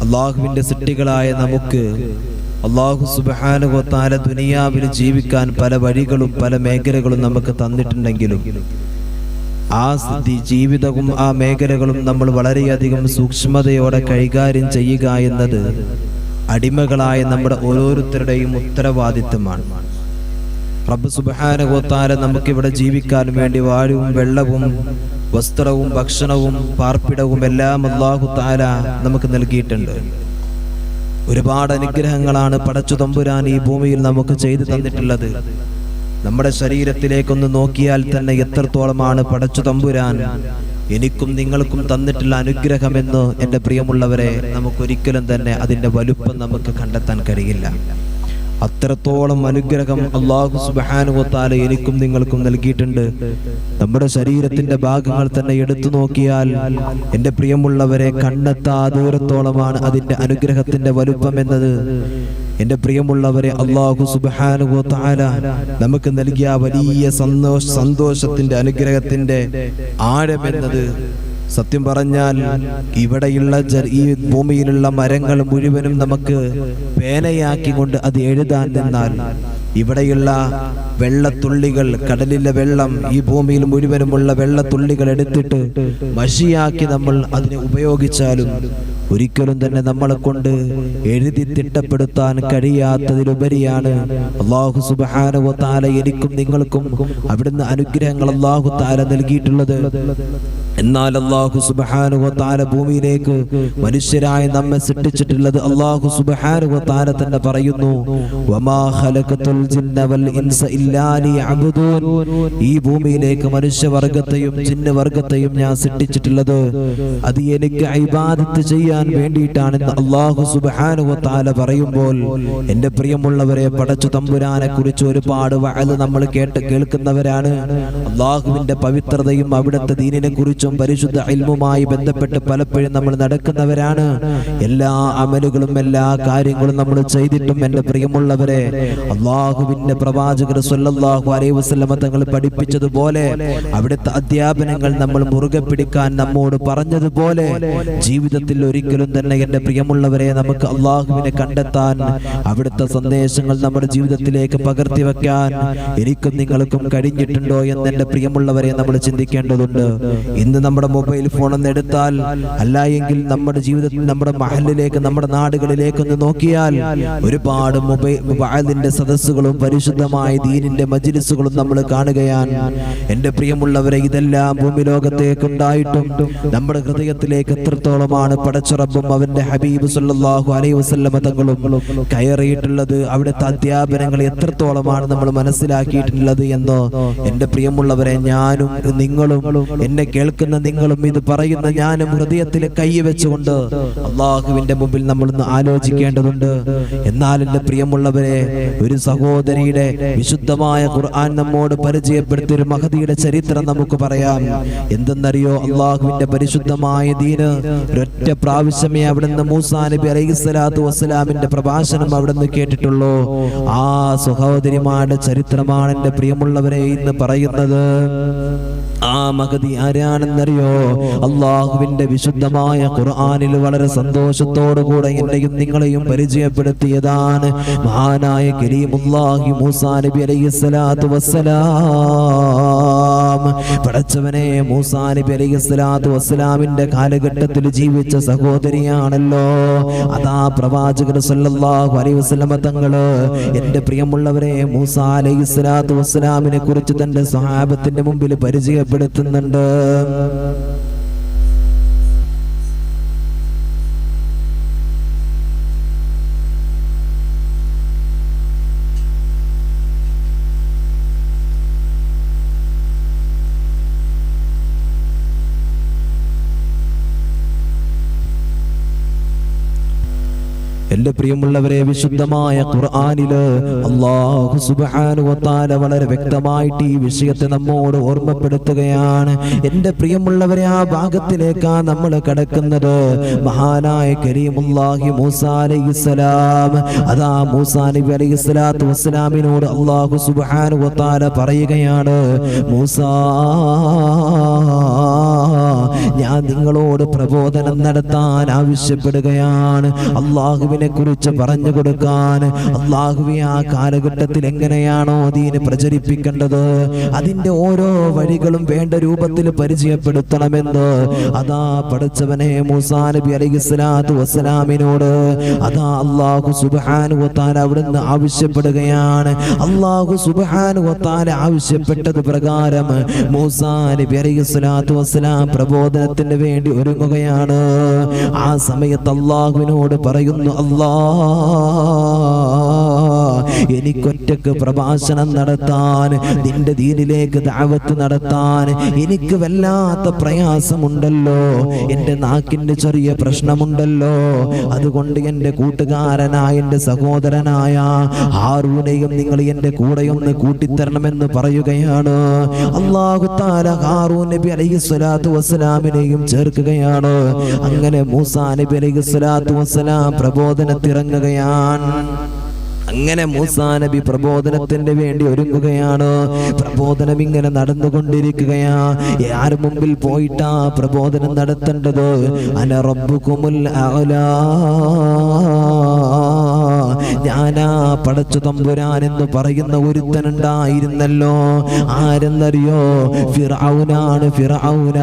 അള്ളാഹുവിൻ്റെ സൃഷ്ടികളായ നമുക്ക് അള്ളാഹു സുബ്ഹാനഹു വ തആല ദുനിയാവിൽ ജീവിക്കാൻ പല വഴികളും പല മേഖലകളും നമുക്ക് തന്നിട്ടുണ്ടെങ്കിലും ആ ജീവിതവും ആ മേഖലകളും നമ്മൾ വളരെയധികം സൂക്ഷ്മതയോടെ കൈകാര്യം ചെയ്യുക എന്നത് അടിമകളായ നമ്മുടെ ഓരോരുത്തരുടെയും ഉത്തരവാദിത്തമാണ്. റബ്ബ് സുബ്ഹാനഹു വ തആല നമുക്കിവിടെ ജീവിക്കാൻ വേണ്ടി വാഴും വെള്ളവും വസ്ത്രവും ഭക്ഷണവും പാർപ്പിടവും എല്ലാം അല്ലാഹു തആല നമുക്ക് നൽകിയിട്ടുണ്ട്. ഒരുപാട് അനുഗ്രഹങ്ങളാണ് പടച്ചു തമ്പുരാൻ ഈ ഭൂമിയിൽ നമുക്ക് ചെയ്തു തന്നിട്ടുള്ളത്. നമ്മുടെ ശരീരത്തിലേക്കൊന്ന് നോക്കിയാൽ തന്നെ എത്രത്തോളമാണ് പടച്ചു തമ്പുരാൻ എനിക്കും നിങ്ങൾക്കും തന്നിട്ടുള്ള അനുഗ്രഹമെന്ന് എൻ്റെ പ്രിയമുള്ളവരെ നമുക്കൊരിക്കലും തന്നെ അതിൻ്റെ വലുപ്പം നമുക്ക് കണ്ടെത്താൻ കഴിയില്ല. അത്രത്തോളം അനുഗ്രഹം അല്ലാഹു സുബ്ഹാനഹു വ തആല എനിക്കും നിങ്ങൾക്കും നൽകിയിട്ടുണ്ട്. നമ്മുടെ ശരീരത്തിന്റെ ഭാഗങ്ങൾ തന്നെ എടുത്തു നോക്കിയാൽ എൻ്റെ പ്രിയമുള്ളവരെ കണ്ണെത്താ ദൂരത്തോളമാണ് അതിൻ്റെ അനുഗ്രഹത്തിന്റെ വലുപ്പം എന്നത്. എൻ്റെ പ്രിയമുള്ളവരെ, അല്ലാഹു സുബ്ഹാനഹു വ തആല നമുക്ക് നൽകിയ വലിയ സന്തോഷത്തിന്റെ അനുഗ്രഹത്തിന്റെ ആഴമെന്നത് സത്യം പറഞ്ഞാൽ ഇവിടെയുള്ള ഈ ഭൂമിയിലുള്ള മരങ്ങൾ മുഴുവനും നമുക്ക് പേനയാക്കിക്കൊണ്ട് അത് എഴുതാൻ നിന്നാൽ ഇവിടെയുള്ള വെള്ളത്തുള്ളികൾ, കടലിലെ വെള്ളം, ഈ ഭൂമിയിൽ മുഴുവനുമുള്ള വെള്ളത്തുള്ളികൾ എടുത്തിട്ട് മഷിയാക്കി നമ്മൾ അതിനെ ഉപയോഗിച്ചാലും ഒരിക്കലും തന്നെ നമ്മളെ കൊണ്ട് എഴുതി തിട്ടപ്പെടുത്താൻ കഴിയാത്തതിലുപരിയാണ് അല്ലാഹു സുബ്ഹാനഹു വ തആല എനിക്കും നിങ്ങൾക്കും അവിടുന്ന് അനുഗ്രഹങ്ങൾ അല്ലാഹു തആല നൽകിയിട്ടുള്ളത്. എന്നാൽ അല്ലാഹു സുബ്ഹാനഹു വ തആല ഭൂമിയിലേക്ക് മനുഷ്യരായി നമ്മെ സൃഷ്ടിച്ചിട്ടുള്ളത് അല്ലാഹു സുബ്ഹാനഹു വ തആല തന്നെ പറയുന്നു, വമാ ഖലഖതുൽ ജിന്ന വൽ ഇൻസ ഇല്ലാ ലിയഅബ്ദൂൻ. ഈ ഭൂമിയിലേക്ക് മനുഷ്യവർഗത്തെയും ജിന്നവർഗത്തെയും ഞാൻ സൃഷ്ടിച്ചിട്ടുള്ളത് അത് എനിക്ക് ഇബാദത്ത് ചെയ്യാൻ വേണ്ടിയിട്ടാണെന്ന് അല്ലാഹു സുബ്ഹാനഹു വ തആല പറയുമ്പോൾ, എൻ്റെ പ്രിയമുള്ളവരെ, പടച്ചു തമ്പുരാനെ കുറിച്ച് ഒരുപാട് വഅദ് നമ്മൾ കേൾക്കുന്നവരാണ്. അല്ലാഹുവിന്റെ പവിത്രതയും അവിടുത്തെ ദീനിനെ കുറിച്ചും പരിശുദ്ധ ഇൽമുമായി ബന്ധപ്പെട്ട് പലപ്പോഴും നമ്മൾ നടക്കുന്നവരാണ്. എല്ലാ അമലുകളും എല്ലാ കാര്യങ്ങളും നമ്മൾ ചെയ്തിട്ടും എൻ്റെ പ്രിയമുള്ളവരെ, അല്ലാഹുവിന്റെ പ്രവാചകർ സ്വല്ലല്ലാഹു അലൈഹി വസല്ലമ തങ്ങൾ പഠിപ്പിച്ചതുപോലെ അവിടുത്തെ അധ്യാപനങ്ങൾ നമ്മൾ മുറുകെ പിടിക്കാൻ നമ്മോട് പറഞ്ഞതുപോലെ ജീവിതത്തിൽ ഒരിക്കലും തന്നെ എൻ്റെ പ്രിയമുള്ളവരെ നമുക്ക് അല്ലാഹുവിനെ കണ്ടെത്താൻ, അവിടുത്തെ സന്ദേശങ്ങൾ നമ്മുടെ ജീവിതത്തിലേക്ക് പകർത്തി വെക്കാൻ എനിക്കും നിങ്ങൾക്കും കഴിഞ്ഞിട്ടുണ്ടോ എന്ന് എൻ്റെ പ്രിയമുള്ളവരെ നമ്മൾ ചിന്തിക്കേണ്ടതുണ്ട്. ഇന്ന് നമ്മുടെ മൊബൈൽ ഫോൺ ഒന്ന് എടുത്താൽ, അല്ല എങ്കിൽ നമ്മുടെ ജീവിതത്തിൽ നമ്മുടെ മഹലിലേക്ക്, നമ്മുടെ നാടുകളിലേക്ക് ഒന്ന് നോക്കിയാൽ ഒരുപാട് മൊബൈലിന്റെ സദസ്സുകളും പരിശുദ്ധമായ ദീനിന്റെ മജ്ലിസുകളും നമ്മൾ കാണുകയാണ്. എൻ്റെ പ്രിയമുള്ളവരെ, ഇതെല്ലാം ഭൂമി ലോകത്തേക്ക് ഉണ്ടായിട്ടും നമ്മുടെ ഹൃദയത്തിലേക്ക് എത്രത്തോളമാണ് പടച്ചുറപ്പും അവന്റെ ഹബീബ് സല്ലല്ലാഹു അലൈഹി വസല്ലമ തങ്ങളും കയറിയിട്ടുള്ളത്, അവിടുത്തെ അധ്യാപനങ്ങൾ എത്രത്തോളമാണ് നമ്മൾ മനസ്സിലാക്കിയിട്ടുള്ളത് എന്ന് എൻ്റെ പ്രിയമുള്ളവരെ, ഞാനും നിങ്ങളും, എന്നെ കേൾക്കുന്ന നിങ്ങളും, ഇത് പറയുന്ന ഞാനും ഹൃദയത്തിൽ കൈവച്ചുകൊണ്ട് അള്ളാഹുവിന്റെ മുമ്പിൽ നമ്മളൊന്ന് ആലോചിക്കേണ്ടതുണ്ട്. എന്നാൽ എൻ്റെ പ്രിയമുള്ളവരെ, ഒരു സഹോദരിയുടെ വിശുദ്ധമായ ഖുർആൻ നമ്മോട് പരിചയപ്പെടുത്തിയ ഒരു മഹദിയുടെ ചരിത്രം നമുക്ക് പറയാം. എന്തെന്നറിയോ? അള്ളാഹുവിന്റെ പരിശുദ്ധമായ ദീന് ഒരൊറ്റ പ്രാവശ്യമേ അവിടുന്ന് മൂസാ നബി അലൈഹിസ്സലാത്തു വസ്സലാമിന്റെ പ്രഭാഷണം അവിടുന്ന് കേട്ടിട്ടുള്ളൂ. ആ സഹോദരിമാരുടെ ചരിത്രമാണ് എൻ്റെ പ്രിയമുള്ളവരെ ഇന്ന് പറയുന്നത്. ആ മഹദി ആരാണെന്നറിയോ? അള്ളാഹുവിന്റെ വിശുദ്ധമായ ഖുർആനിൽ വളരെ സന്തോഷത്തോടുകൂടെ എന്നെയും നിങ്ങളെയും പരിചയപ്പെടുത്തിയതാണ് മഹാനായ കരീമുല്ലാഹി മൂസാ നബി അലൈഹിസ്സലാത്തു വസ്സലാം. പടച്ചവനെ, മൂസാ നബി അലൈഹിസ്സലാത്തു വസ്സലാമിന്റെ കാലഘട്ടത്തിൽ ജീവിച്ച സഹോദരിയാണല്ലോ. അതാ പ്രവാചകൻ സല്ലല്ലാഹു അലൈഹി വസല്ലമ തങ്ങള് എൻ്റെ പ്രിയമുള്ളവരെ മൂസാ അലൈഹിസ്സലാത്തു വസ്സലാമിനെ കുറിച്ച് തന്റെ സ്വഹാബത്തിന്റെ മുമ്പിൽ പരിചയപ്പെടുത്തുന്നുണ്ട്. എൻ്റെ പ്രിയമുള്ളവരെ, വിശുദ്ധമായ ഖുർആനില് അല്ലാഹു സുബ്ഹാനഹു വ തആല വളരെ വ്യക്തമായിട്ട് ഈ വിഷയത്തെ നമ്മോട് ഓർമ്മപ്പെടുത്തുകയാണ്. എൻ്റെ പ്രിയമുള്ളവരെ, ആ ഭാഗത്തിലേക്കാണ് നമ്മൾ കടക്കുന്നത്. മഹാനായ കരീമുല്ലാഹി മൂസാ അലൈഹിസ്സലാം, അതാ മൂസാ നബി അലൈഹിസ്സലാത്തു വസ്സലാമിനോട് അല്ലാഹു സുബ്ഹാനഹു വ തആല പറയുകയാണ്, മൂസാ, ഞാൻ നിങ്ങളോട് പ്രബോധനം നടത്താൻ ആവശ്യപ്പെടുകയാണ്, അള്ളാഹുവിനെ കുറിച്ച് പറഞ്ഞു കൊടുക്കാൻ. അള്ളാഹുവെ ആ കാലഘട്ടത്തിൽ എങ്ങനെയാണോ ദീന് പ്രചരിപ്പിക്കേണ്ടത്, അതിന്റെ ഓരോ വഴികളും വേണ്ട രൂപത്തിൽ പരിചയപ്പെടുത്തണമെന്ന് അതാ പഠിച്ചവനെ മൂസാ നബി അലൈഹിസ്സലാത്തു വസ്സലാമിനോട് അതാ അല്ലാഹു സുബ്ഹാനഹു വ തആല അവിടുന്ന് ആവശ്യപ്പെടുകയാണ്. അല്ലാഹു സുബ്ഹാനഹു വ തആല ആവശ്യപ്പെട്ടത് പ്രകാരം മൂസാ നബി അലൈഹിസ്സലാത്തു വസ്സലാം പ്രബോധനത്തിന് വേണ്ടി ഒരുങ്ങുകയാണ്. ആ സമയത്ത് അല്ലാഹുവിനോട് പറയുന്നു, എനിക്കൊറ്റക്ക് പ്രഭാഷണം നടത്താൻ, നിന്റെ ദീനിലേക്ക് ദഅവത്ത് നടത്താൻ എനിക്ക് വല്ലാത്ത പ്രയാസമുണ്ടല്ലോ, എൻ്റെ നാക്കിൻ്റെ ചെറിയ പ്രശ്നമുണ്ടല്ലോ. അതുകൊണ്ട് എൻ്റെ കൂട്ടുകാരനായ എൻ്റെ സഹോദരനായ ഹാറൂനെയും നിങ്ങൾ എൻ്റെ കൂടെയൊന്ന് കൂട്ടിത്തരണമെന്ന് പറയുകയാണ്. അല്ലാഹു തആല ഹാറൂൻ നബി അലൈഹിസ്സലാത്തു വസ്സലാമിനെയും ചേർക്കുകയാണ്. അങ്ങനെ മൂസാ നബി അലൈഹിസ്സലാത്തു വസ്സലാം പ്രബോധനത്തിറങ്ങുകയാണ്. അങ്ങനെ മൂസാ നബി പ്രബോധനത്തിന് വേണ്ടി ഒരുങ്ങുകയാണ്. പ്രബോധനം ഇങ്ങനെ നടന്നുകൊണ്ടിരിക്കുകയാ. ആര് മുമ്പിൽ പോയിട്ടാ പ്രബോധനം നടത്തേണ്ടത്? അന റബ്ബുകുമുൽ അഅ്ലാ, ഞാനാ പടച്ചു തമ്പുരാൻ എന്ന് പറയുന്ന ഒരുത്തനുണ്ടായിരുന്നല്ലോ. ആരെന്നറിയോ? ഫിർഔനാണ്. ഫിർഔന.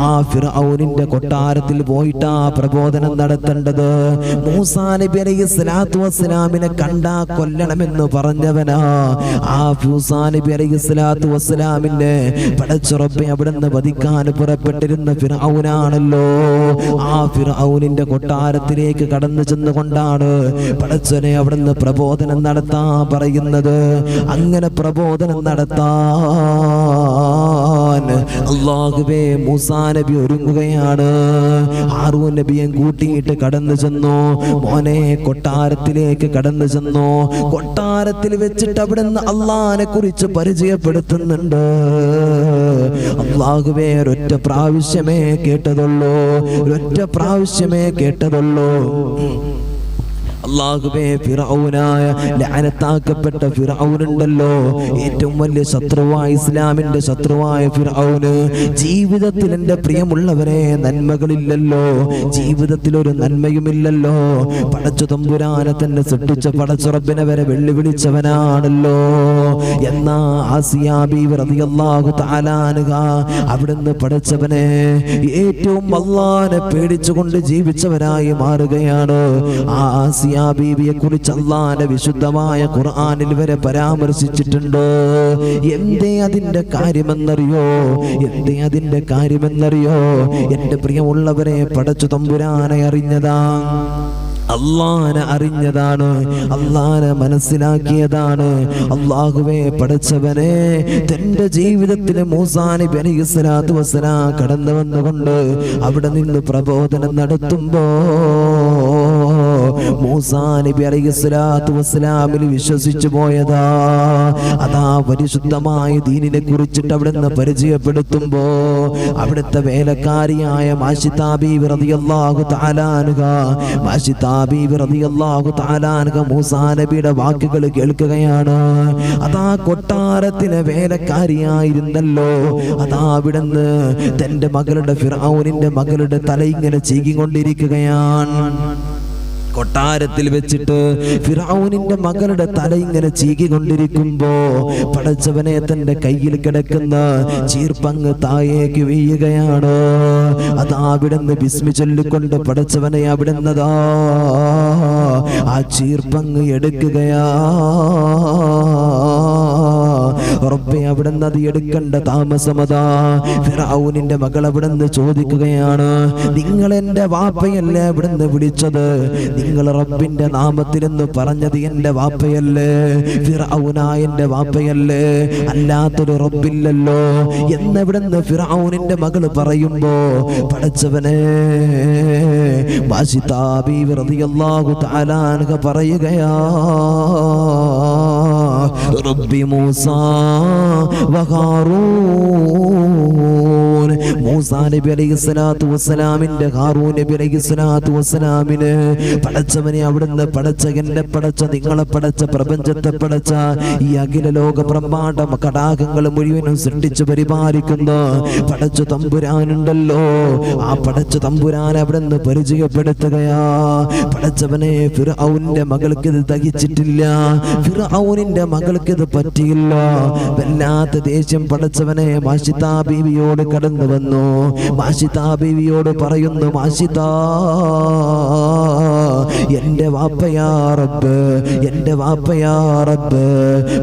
ആ ഫിർഔനിന്റെ കൊട്ടാരത്തിൽ പോയിട്ടാ പ്രബോധനം നടത്തേണ്ടത്. മൂസാ നബി അലൈഹിസ്സലാത്തു വസ്സലാമിനെ കണ്ടാ കൊല്ലണമെന്ന് പറഞ്ഞവനാ. ആ മൂസാ നബി അലൈഹിസ്സലാത്തു വസ്സലാമിന്റെ പടച്ച റബ്ബേ അവിടുന്ന് വധിക്കാൻ പുറപ്പെട്ടിരുന്ന ഫിർഔനാണല്ലോ. ആ ഫിർഔനിന്റെ കൊട്ടാരത്തിലേക്ക് കടന്നു ചെന്നുകൊണ്ടാണ് പടച്ചനെ അവിടുന്ന് പ്രബോധനം നടത്താൻ പറയുന്നത്. അങ്ങനെ പ്രബോധനം നടത്താൻ അല്ലാഹുവേ മൂസാ നബി ഒരുങ്ങുകയാണ്. ഹാറൂൻ നബിയെ കൂട്ടിയിട്ട് കടന്നു ചെന്നു. മോനെ കൊട്ടാരത്തിലേക്ക് കടന്നു ചെന്നു. കൊട്ടാരത്തിൽ വെച്ചിട്ട് അവിടുന്ന് അള്ളാഹിനെ കുറിച്ച് പരിചയപ്പെടുത്തുന്നുണ്ട്. അല്ലാഹുവേ ഒരൊറ്റ പ്രാവശ്യമേ കേട്ടതുള്ളൂ, ഒരൊറ്റ പ്രാവശ്യമേ കേട്ടതുള്ളൂ. അല്ലാഹുവേ, ഫിർഔനായ ലഅനത്താക്കപ്പെട്ട ഫിർഔനുണ്ടല്ലോ, ഏറ്റവും വലിയ ശത്രുവായ ഇസ്ലാമിന്റെ ശത്രുവായ ഫിർഔന്, ജീവിതത്തിൽ എൻ്റെ പ്രിയമുള്ളവരെ നന്മകളില്ലല്ലോ, ജീവിതത്തിൽ ഒരു നന്മയുമില്ലല്ലോ. പടച്ചു തമ്പുരാനെ തന്നെ സൃഷ്ടിച്ച പടച്ച റബ്ബിനെ വരെ വെല്ലുവിളിച്ചവനാണല്ലോ. എന്നാ ആസിയ ബീവി റളിയല്ലാഹു തആല അൻഹ അവിടുന്ന് പടച്ചവനെ ഏറ്റവും അല്ലാഹനെ പേടിച്ചുകൊണ്ട് ജീവിച്ചവരായി മാറുകയാണ്. ആ ആസിയ ബീവിയെ കുറിച്ച് അല്ലാഹുവിന്റെ വിശുദ്ധമായ ഖുർആനിൽ വരെ പരാമർശിച്ചിട്ടുണ്ട്. എന്തേ അതിന്റെ കാര്യമെന്നറിയോ? എന്തേ അതിന്റെ കാര്യമെന്നറിയോ? എൻ്റെ പ്രിയമുള്ളവരെ, പടച്ചു തമ്പുരാനെ അറിഞ്ഞതാ, അള്ളാനെ അറിഞ്ഞതാണ്, അള്ളാനെ മനസ്സിലാക്കിയതാണ്. അല്ലാഹുവേ പടച്ചവനെ, തന്റെ ജീവിതത്തിൽ മൂസാ നബി അലൈഹിസ്സലാത്തു വസ്സലാം കടന്നു വന്നുകൊണ്ട് അവിടെ നിന്ന് പ്രബോധനം നടത്തുമ്പോ മൂസാ നബി അലൈഹിസ്സലാത്തു വസ്സലാമിൽ വിശ്വസിച്ചു പോയതാ. അതാ പരിശുദ്ധമായ ദീനിനെ കുറിച്ചിട്ട് അവിടുന്ന് പരിചയപ്പെടുത്തുമ്പോ അവിടുത്തെ വേലക്കാരിയായ മാഷിതാ ബീവി റളിയല്ലാഹു തആല അൻഹ, മാഷിതാ ബീവി റളിയല്ലാഹു തആല അൻഹ മൂസാ നബിയുടെ വാക്കുകൾ കേൾക്കുകയാണ്. അതാ കൊട്ടാരത്തിലെ വേലക്കാരിയായിരുന്നല്ലോ. അതാ അവിടുന്ന് തന്റെ മകളുടെ ഫിർഔനിന്റെ മകളുടെ തല ഇങ്ങനെ ചീകിക്കൊണ്ടിരിക്കുകയാണ്. കൊട്ടാരത്തിൽ വെച്ചിട്ട് ഫിർഔനിന്റെ മകളുടെ തല ഇങ്ങനെ ചീകിക്കൊണ്ടിരിക്കുമ്പോ പടച്ചവനെ തന്റെ കയ്യിൽ കിടക്കുന്ന ചീർപ്പങ്ങ് താഴേക്ക് വീഴുകയാണ്. അതാ അവിടുന്ന് ബിസ്മി ചൊല്ലിക്കൊണ്ട് പടച്ചവനെ അവിടുന്നതാ ആ ചീർപ്പങ്ങ് എടുക്കുകയാ. റബ്ബേ അവിടുന്ന് അത് എടുക്കേണ്ട താമസമതാ. ഫിർഔനിന്റെ മകൾ അവിടുന്ന് ചോദിക്കുകയാണ്, നിങ്ങൾ എന്റെ വാപ്പയല്ലേ അവിടുന്ന് വിളിച്ചത്? നിങ്ങൾ റബ്ബിന്റെ നാമത്തിലെന്ന് പറഞ്ഞത് എന്റെ വാപ്പയല്ലേ? ഫിർഔന എന്റെ വാപ്പയല്ലേ? അല്ലാത്തൊരു റബ്ബില്ലല്ലോ എന്നവിടുന്ന് ഫിർഔനിന്റെ മകള് പറയുമ്പോ പടച്ചവനെ വാശിതാ ബീവി റളിയല്ലാഹു തആല അൻഹ പറയുകയാ, റബ്ബി മൂസാ വ ഹാറൂൻ. മൂസാ നബി അലൈഹിസ്സലാത്തു വസ്സലാമിന്റെ ഹാറൂൻ നബി അലൈഹിസ്സലാത്തു വസ്സലാമിന് പടച്ചവനെ അവിടുന്ന് പടച്ച, എന്നെ പടച്ച, നിങ്ങളെ പടച്ച, പ്രപഞ്ചത്തെ പടച്ച, ഈ അഖില ലോക ബ്രഹ്മാണ്ഡ കടാകങ്ങൾ മുഴുവനും സൃഷ്ടിച്ചു പരിപാലിക്കുന്ന പടച്ച തമ്പുരാനുണ്ടല്ലോ, ആ പടച്ച തമ്പുരാനെ അവിടുന്ന് പരിചയപ്പെടുത്തുകയാ. പടച്ചവനെ ഫിർഔനിന്റെ മകൾക്ക് ഇത് ദഹിച്ചിട്ടില്ല, ഫിർഔനിന്റെ മകൾക്ക് ഇത് പറ്റിയില്ല. വല്ലാത്ത ദേഷ്യം പടച്ചവനെ മാഷിതാ ബീവിയോട് കടന്നു വന്നു. മാഷിതാ ബീവിയോട് പറയുന്നു, മാഷിതാ എന്റെ വാപ്പയാ റബ്ബ്, എന്റെ വാപ്പയാ റബ്ബ്.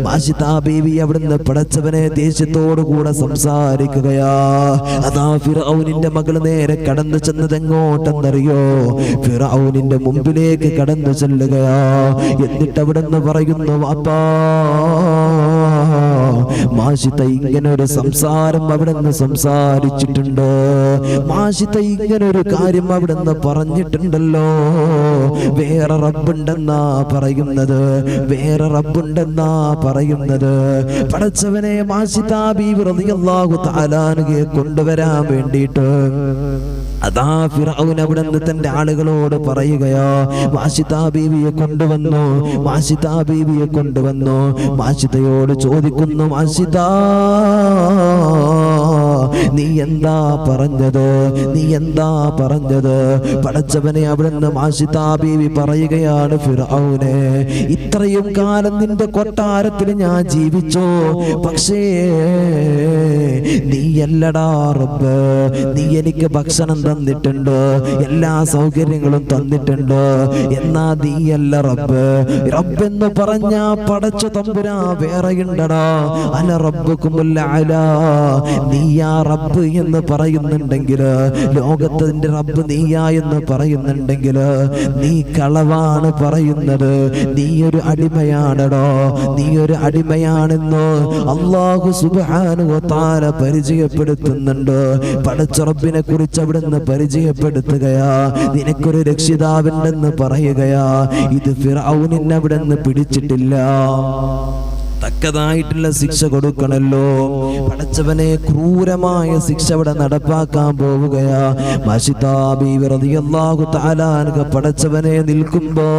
മാഷിതാ ബീവി അവിടുന്ന് പടച്ചവനെ ദേഷ്യത്തോടു കൂടെ സംസാരിക്കുകയാ. അതാ ഫിർഔനിന്റെ മകൾ നേരെ കടന്നു ചെന്നത് എങ്ങോട്ടെന്നറിയോ? ഫിർഔനിന്റെ മുമ്പിലേക്ക് കടന്നു ചെല്ലുകയാ. എന്നിട്ട് അവിടുന്ന് പറയുന്നു, വാപ്പാ മാഷിത ഇങ്ങനെ ഒരു സംസാരം അവിടുന്ന് സംസാരിച്ചിട്ടുണ്ട്, മാഷിത ഇങ്ങനെ ഒരു കാര്യം അവിടുന്ന് പറഞ്ഞിട്ടുണ്ടല്ലോ. വേറെ റബ്ബുണ്ടെന്നാ പറയുന്നത്, വേറെ റബ്ബുണ്ടെന്നാ പറയുന്നത്. പടച്ചവനെ മാഷിതാ ബീവി റളിയല്ലാഹു തആല അൻഹയെ കൊണ്ടുവരാൻ വേണ്ടിയിട്ട് അതാ ഫിർഔൻ അവിടുന്ന് തന്റെ ആളുകളോട് പറയുകയോ, മാഷിതാ ബീവിയെ കൊണ്ടുവന്നു, മാഷിതാ ബീവിയെ കൊണ്ടുവന്നു. മാഷിതയോട് ചോദിക്കുന്നു, മാഷിതാ നീ എന്താ പറഞ്ഞത്, നീ എന്താ പറഞ്ഞത്? പടച്ചവനെ അവിടുന്ന് മാഷിതാ ബീവി പറയുകയാണ്, ഫിർഔനെ ഇത്രയും കാലം നിന്റെ കൊട്ടാരത്തിൽ ഞാൻ ജീവിച്ചു, പക്ഷേ നീയല്ലടാ റബ്ബ്, നീ എനിക്ക് ഭക്ഷണം തന്നിട്ടുണ്ട്, എല്ലാ സൗകര്യങ്ങളും തന്നിട്ടുണ്ട്, എന്നാ നീയല്ല റബ്ബ്. റബ്ബെന്ന് പറഞ്ഞ പടച്ച തമ്പുരാ വേറെയുണ്ടടാ. അന റബ്ബുകുമുൽ അലാ, നീയാ റബ്ബ് എന്ന് പറയുന്നുണ്ടെങ്കിൽ, ലോകത്തിന്റെ റബ്ബ് നീയാ എന്ന് പറയുന്നുണ്ടെങ്കിൽ നീ കളവാണ് പറയുന്നത്. നീ ഒരു അടിമയാണടോ, നീ ഒരു അടിമയാണെന്ന് അല്ലാഹു സുബ്ഹാനഹു വ തആല പരിചയപ്പെടുത്തുന്നുണ്ട്. പടച്ച റബ്ബിനെ കുറിച്ച് അവിടുന്ന് പരിചയപ്പെടുത്തുകയാ. നിനക്കൊരു രക്ഷിതാവുണ്ടെന്ന് പറയുകയാ. ഇത് ഫിർഔനിനെ അവിടുന്ന് പിടിച്ചിട്ടില്ല, തക്കതായിട്ടുള്ള ശിക്ഷ കൊടുക്കണല്ലോ. പടച്ചവനെ ക്രൂരമായ ശിക്ഷ അവിടെ നടപ്പാക്കാൻ പോവുകയാ. മാഷിതാ ബീവി റളിയല്ലാഹു തആല അൻഹ പടച്ചവനെ നിൽക്കുമ്പോ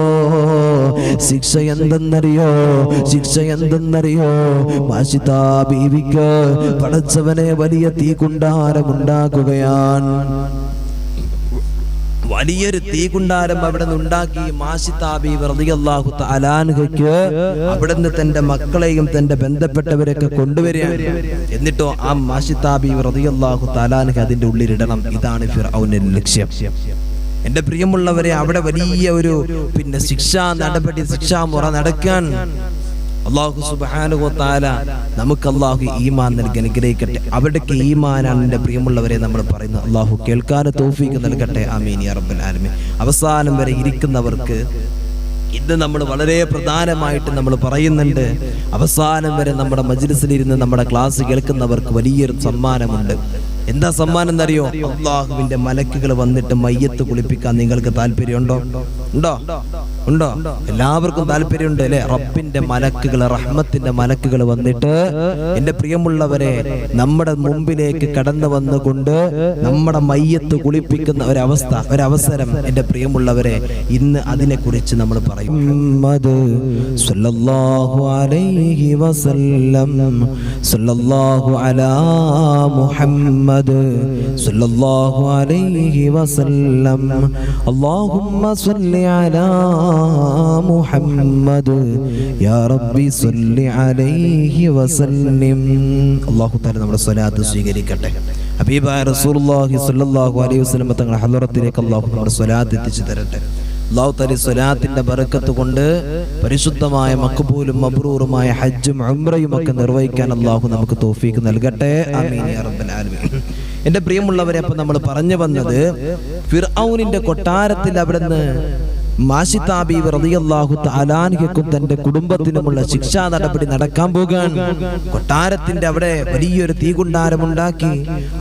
ശിക്ഷ എന്തെന്നറിയോ? ശിക്ഷ എന്തെന്നറിയോ? മാഷിതാ ബീവിക്ക് പടച്ചവനെ വലിയ തീകുണ്ടാരം ഉണ്ടാക്കുകയാണ്. വലിയൊരു തീകുണ്ടാരം അവിടെ നിന്ന് ഉണ്ടാക്കി മാഷിതാ ബീവി റളിയല്ലാഹു തആല അൻഹയ്ക്ക് അവിടുന്ന് തന്റെ മക്കളെയും തന്റെ ബന്ധപ്പെട്ടവരെയൊക്കെ കൊണ്ടുവരികയാണ്. എന്നിട്ടോ ആ മാഷിതാ ബീവി റളിയല്ലാഹു തആല അൻഹ അതിന്റെ ഉള്ളിലിടണം. ഇതാണ് ഫിർഔനിന്റെ ലക്ഷ്യം. എന്റെ പ്രിയമുള്ളവരെ, അവിടെ വലിയ ഒരു ശിക്ഷാ നടപടി, ശിക്ഷാമുറ നടക്കാൻ അല്ലാഹു സുബ്ഹാനഹു വ തആല നമുക്ക് അല്ലാഹു ഈമാൻ നൽകി അനുഗ്രഹിക്കട്ടെ. അവരുടെക്ക് ഈമാനാണ് എൻ്റെ പ്രിയമുള്ളവരെ നമ്മൾ പറയുന്നത്. അല്ലാഹു കേൾക്കാൻ തൗഫീഖ് നൽകട്ടെ. ആമീൻ യാ റബ്ബൽ ആലമീൻ. അവസാനം വരെ ഇരിക്കുന്നവർക്ക് ഇന്ന് നമ്മൾ വളരെ പ്രധാനമായിട്ട് നമ്മൾ പറയുന്നുണ്ട്, അവസാനം വരെ നമ്മുടെ മജ്ലിസിലിരുന്ന് നമ്മുടെ ക്ലാസ് കേൾക്കുന്നവർക്ക് വലിയൊരു സമ്മാനമുണ്ട്. എന്താ സമ്മാനം എന്നറിയോ? അല്ലാഹുവിന്റെ മലക്കുകൾ വന്നിട്ട് മയ്യത്ത് കുളിപ്പിക്കാൻ നിങ്ങൾക്ക് താല്പര്യമുണ്ടോ? ഉണ്ടോ? ഉണ്ടോ? എല്ലാവർക്കും താല്പര്യമുണ്ട് അല്ലെ? റബ്ബിന്റെ മലക്കുകൾ, റഹ്മത്തിന്റെ മലക്കുകൾ വന്നിട്ട് എന്റെ പ്രിയമുള്ളവരെ നമ്മുടെ മുമ്പിലേക്ക് കടന്നു വന്നുകൊണ്ട് നമ്മുടെ മയ്യത്ത് കുളിപ്പിക്കുന്ന ഒരവസ്ഥ, ഒരവസരം എന്റെ പ്രിയമുള്ളവരെ ഇന്ന് അതിനെ കുറിച്ച് നമ്മൾ പറയും. സല്ലല്ലാഹു അലൈഹി വസല്ലം, സല്ലല്ലാഹു അലാ മുഹമ്മദ്, സല്ലല്ലാഹു അലൈഹി വസല്ലം, അല്ലാഹുമ്മ സ്വല്ലി അലാ മുഹമ്മദ് യാ റബ്ബി സ്വല്ലി അലൈഹി വസല്ലം. അല്ലാഹു തആല നമ്മുടെ സ്വലാത്ത് സ്വീകരിക്കട്ടെ. ഹബീബായ റസൂലുള്ളാഹി സ്വല്ലല്ലാഹു അലൈഹി വസല്ലം തങ്ങളുടെ ഹളറത്തിലേക്ക് അല്ലാഹു നമ്മുടെ സ്വലാത്ത് എത്തിച്ചു തരട്ടെ. അല്ലാഹു തആല സ്വലാത്തിന്റെ ബറക്കത്ത് കൊണ്ട് പരിശുദ്ധമായ മഖ്ബൂലും മബ്റൂറുമായ ഹജ്ജും ഉംറയും ഒക്കെ നിർവഹിക്കാൻ അല്ലാഹു നമുക്ക് തൗഫീഖ് നൽകട്ടെ. ആമീൻ യാ റബ്ബൽ ആലമീൻ. എൻ്റെ പ്രിയമുള്ളവരെ, അപ്പോൾ നമ്മൾ പറഞ്ഞു വന്നത് ഫിർഔനിന്റെ കൊട്ടാരത്തിൽ അവിടുന്ന് മാഷിത്താ ബീവി റളിയല്ലാഹു തആല അൻഹയ്ക്കും തന്റെ കുടുംബത്തിനുമുള്ള ശിക്ഷാ നടപടി നടക്കാൻ പോകാൻ കൊട്ടാരത്തിന്റെ അവിടെ വലിയൊരു തീകുണ്ടാരം ഉണ്ടാക്കി.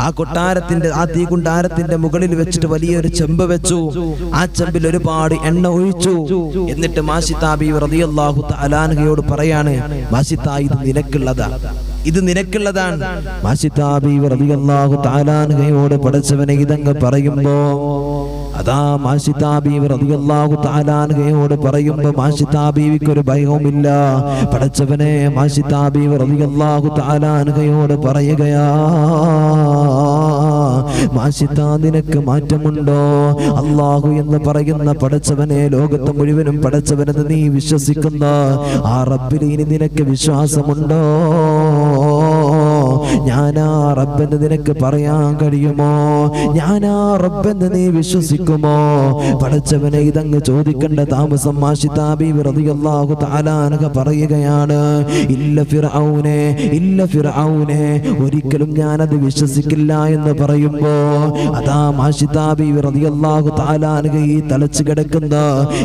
ആ തീകുണ്ടാരത്തിന്റെ മുകളിൽ വെച്ചിട്ട് വലിയൊരു ചെമ്പ് വെച്ചു. ആ ചെമ്പിൽ ഒരുപാട് എണ്ണ ഒഴിച്ചു. എന്നിട്ട് മാഷിത്താ ബീവി റളിയല്ലാഹു തആല അൻഹയോട് പറയാണ്, മാഷിത്താ, ഇത് നിനക്കുള്ളതാണ്. മാഷിത്താ ബീവി റളിയല്ലാഹു തആല അൻഹയോട് പടച്ചവനെ ഇതങ്ങ് പറയുമ്പോ അതാ മാഷിത്താ ബീവി റളിയല്ലാഹു തആല അൻഹയോട് പറയുമ്പോ മാഷിത്താ ബീവിക്ക് ഒരു ഭയവുമില്ല. പടച്ചവനെ, മാഷിത്താ ബീവി റളിയല്ലാഹു തആല അൻഹയോട് പറയുകയാ, മാഷിത്താ, നിനക്ക് മാറ്റമുണ്ടോ? അല്ലാഹു എന്ന് പറയുന്ന പടച്ചവനെ, ലോകത്ത് മുഴുവനും പടച്ചവനെന്ന് നീ വിശ്വസിക്കുന്ന ആ റബ്ബിൽ ഇനി നിനക്ക് വിശ്വാസമുണ്ടോ? ഞാനാ റബ്ബെന്ന് നിനക്ക് പറയാൻ കഴിയുമോ? ഞാനാ റബ്ബെന്ന് നീ വിശ്വസിക്കുമോ? പടച്ചവനെ, ഇതങ്ങ് ചോദിക്കേണ്ട താമസം മാഷിത്താ ബീവി റളിയല്ലാഹു തആല അൻഹ പറയുകയാണ്, ഇല്ല ഫിർഔനെ, ഇല്ല ഫിർഔനെ, ഒരിക്കലും ഞാനത് വിശ്വസിക്കില്ല എന്ന് പറയുമ്പോ അതാ മാഷിത്താ ബീവി റളിയല്ലാഹു തആല അൻഹ ഈ തളച്ചു കിടക്കുന്ന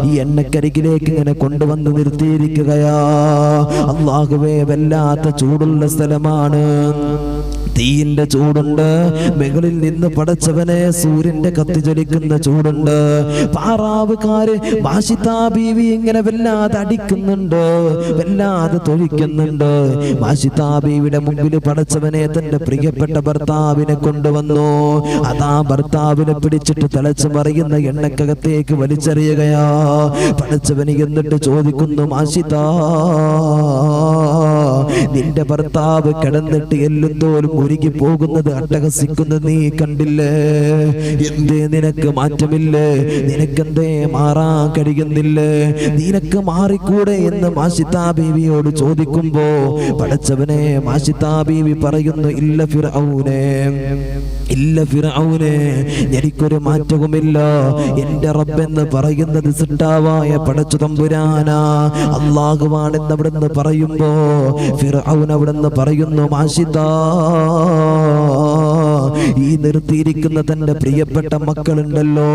ഈ എണ്ണക്കരികിലേക്ക് ഇങ്ങനെ കൊണ്ടുവന്ന് നിർത്തിയിരിക്കുകയാ. അല്ലാഹുവേ, വല്ലാത്ത ചൂടുള്ള സ്ഥലമാണ്, തീയിന്റെ ചൂടുണ്ട്. മുകളിൽ നിന്ന് പടച്ചവനെ സൂര്യന്റെ കത്തിജ്വലിക്കുന്ന ചൂടുണ്ട്. പാറാവുകാര് മാഷിത്താ ബീവി ഇങ്ങനെ വല്ലാതെ അടിക്കുന്നുണ്ട്, വല്ലാതെ തൊഴിക്കുന്നുണ്ട്. മാഷിത്താ ബീവിയുടെ മുമ്പിൽ പടച്ചവനെ തന്റെ പ്രിയപ്പെട്ട ഭർത്താവിനെ കൊണ്ടുവന്നു. അതാ ഭർത്താവിനെ പിടിച്ചിട്ട് തിളച്ചു മറിയുന്ന എണ്ണക്കകത്തേക്ക് വലിച്ചെറിയുകയാ പടച്ചവന്. എന്നിട്ട് ചോദിക്കുന്നു, മാഷിത്താ, നിന്റെ ഭർത്താവ് കിടന്നിട്ട് എല്ലും തോലും ഉരുകി പോകുന്നത്, അട്ടഹസിക്കുന്നത് നീ കണ്ടില്ലേ? എന്തേ നിനക്ക് മാറ്റമില്ലേ? നിനക്കെന്തേ മാറാൻ കഴിയുന്നില്ലേ? നിനക്ക് മാറിക്കൂടെ എന്ന് മാഷിത്താ ബീവിയോട് ചോദിക്കുമ്പോ പടച്ചവനെ, മാഷിത്താ ബീവി പറയുന്നു, ഇല്ല ഫിർഔനെ, ഇല്ല ഫിർഔനെ, എനിക്കൊരു മാറ്റവുമില്ല. എന്റെ റബ്ബെന്ന് പറയുന്നത് സിട്ടാവായ പടച്ചു തമ്പുരാനാ, അല്ലാഹുവാണെന്ന് അവിടുന്ന് പറയുമ്പോ ഫിർഔൻ അവിടുന്ന് പറയുന്നു, മാഷിത്താ, ഈ നിർത്തിയിരിക്കുന്ന തന്റെ പ്രിയപ്പെട്ട മക്കളുണ്ടല്ലോ,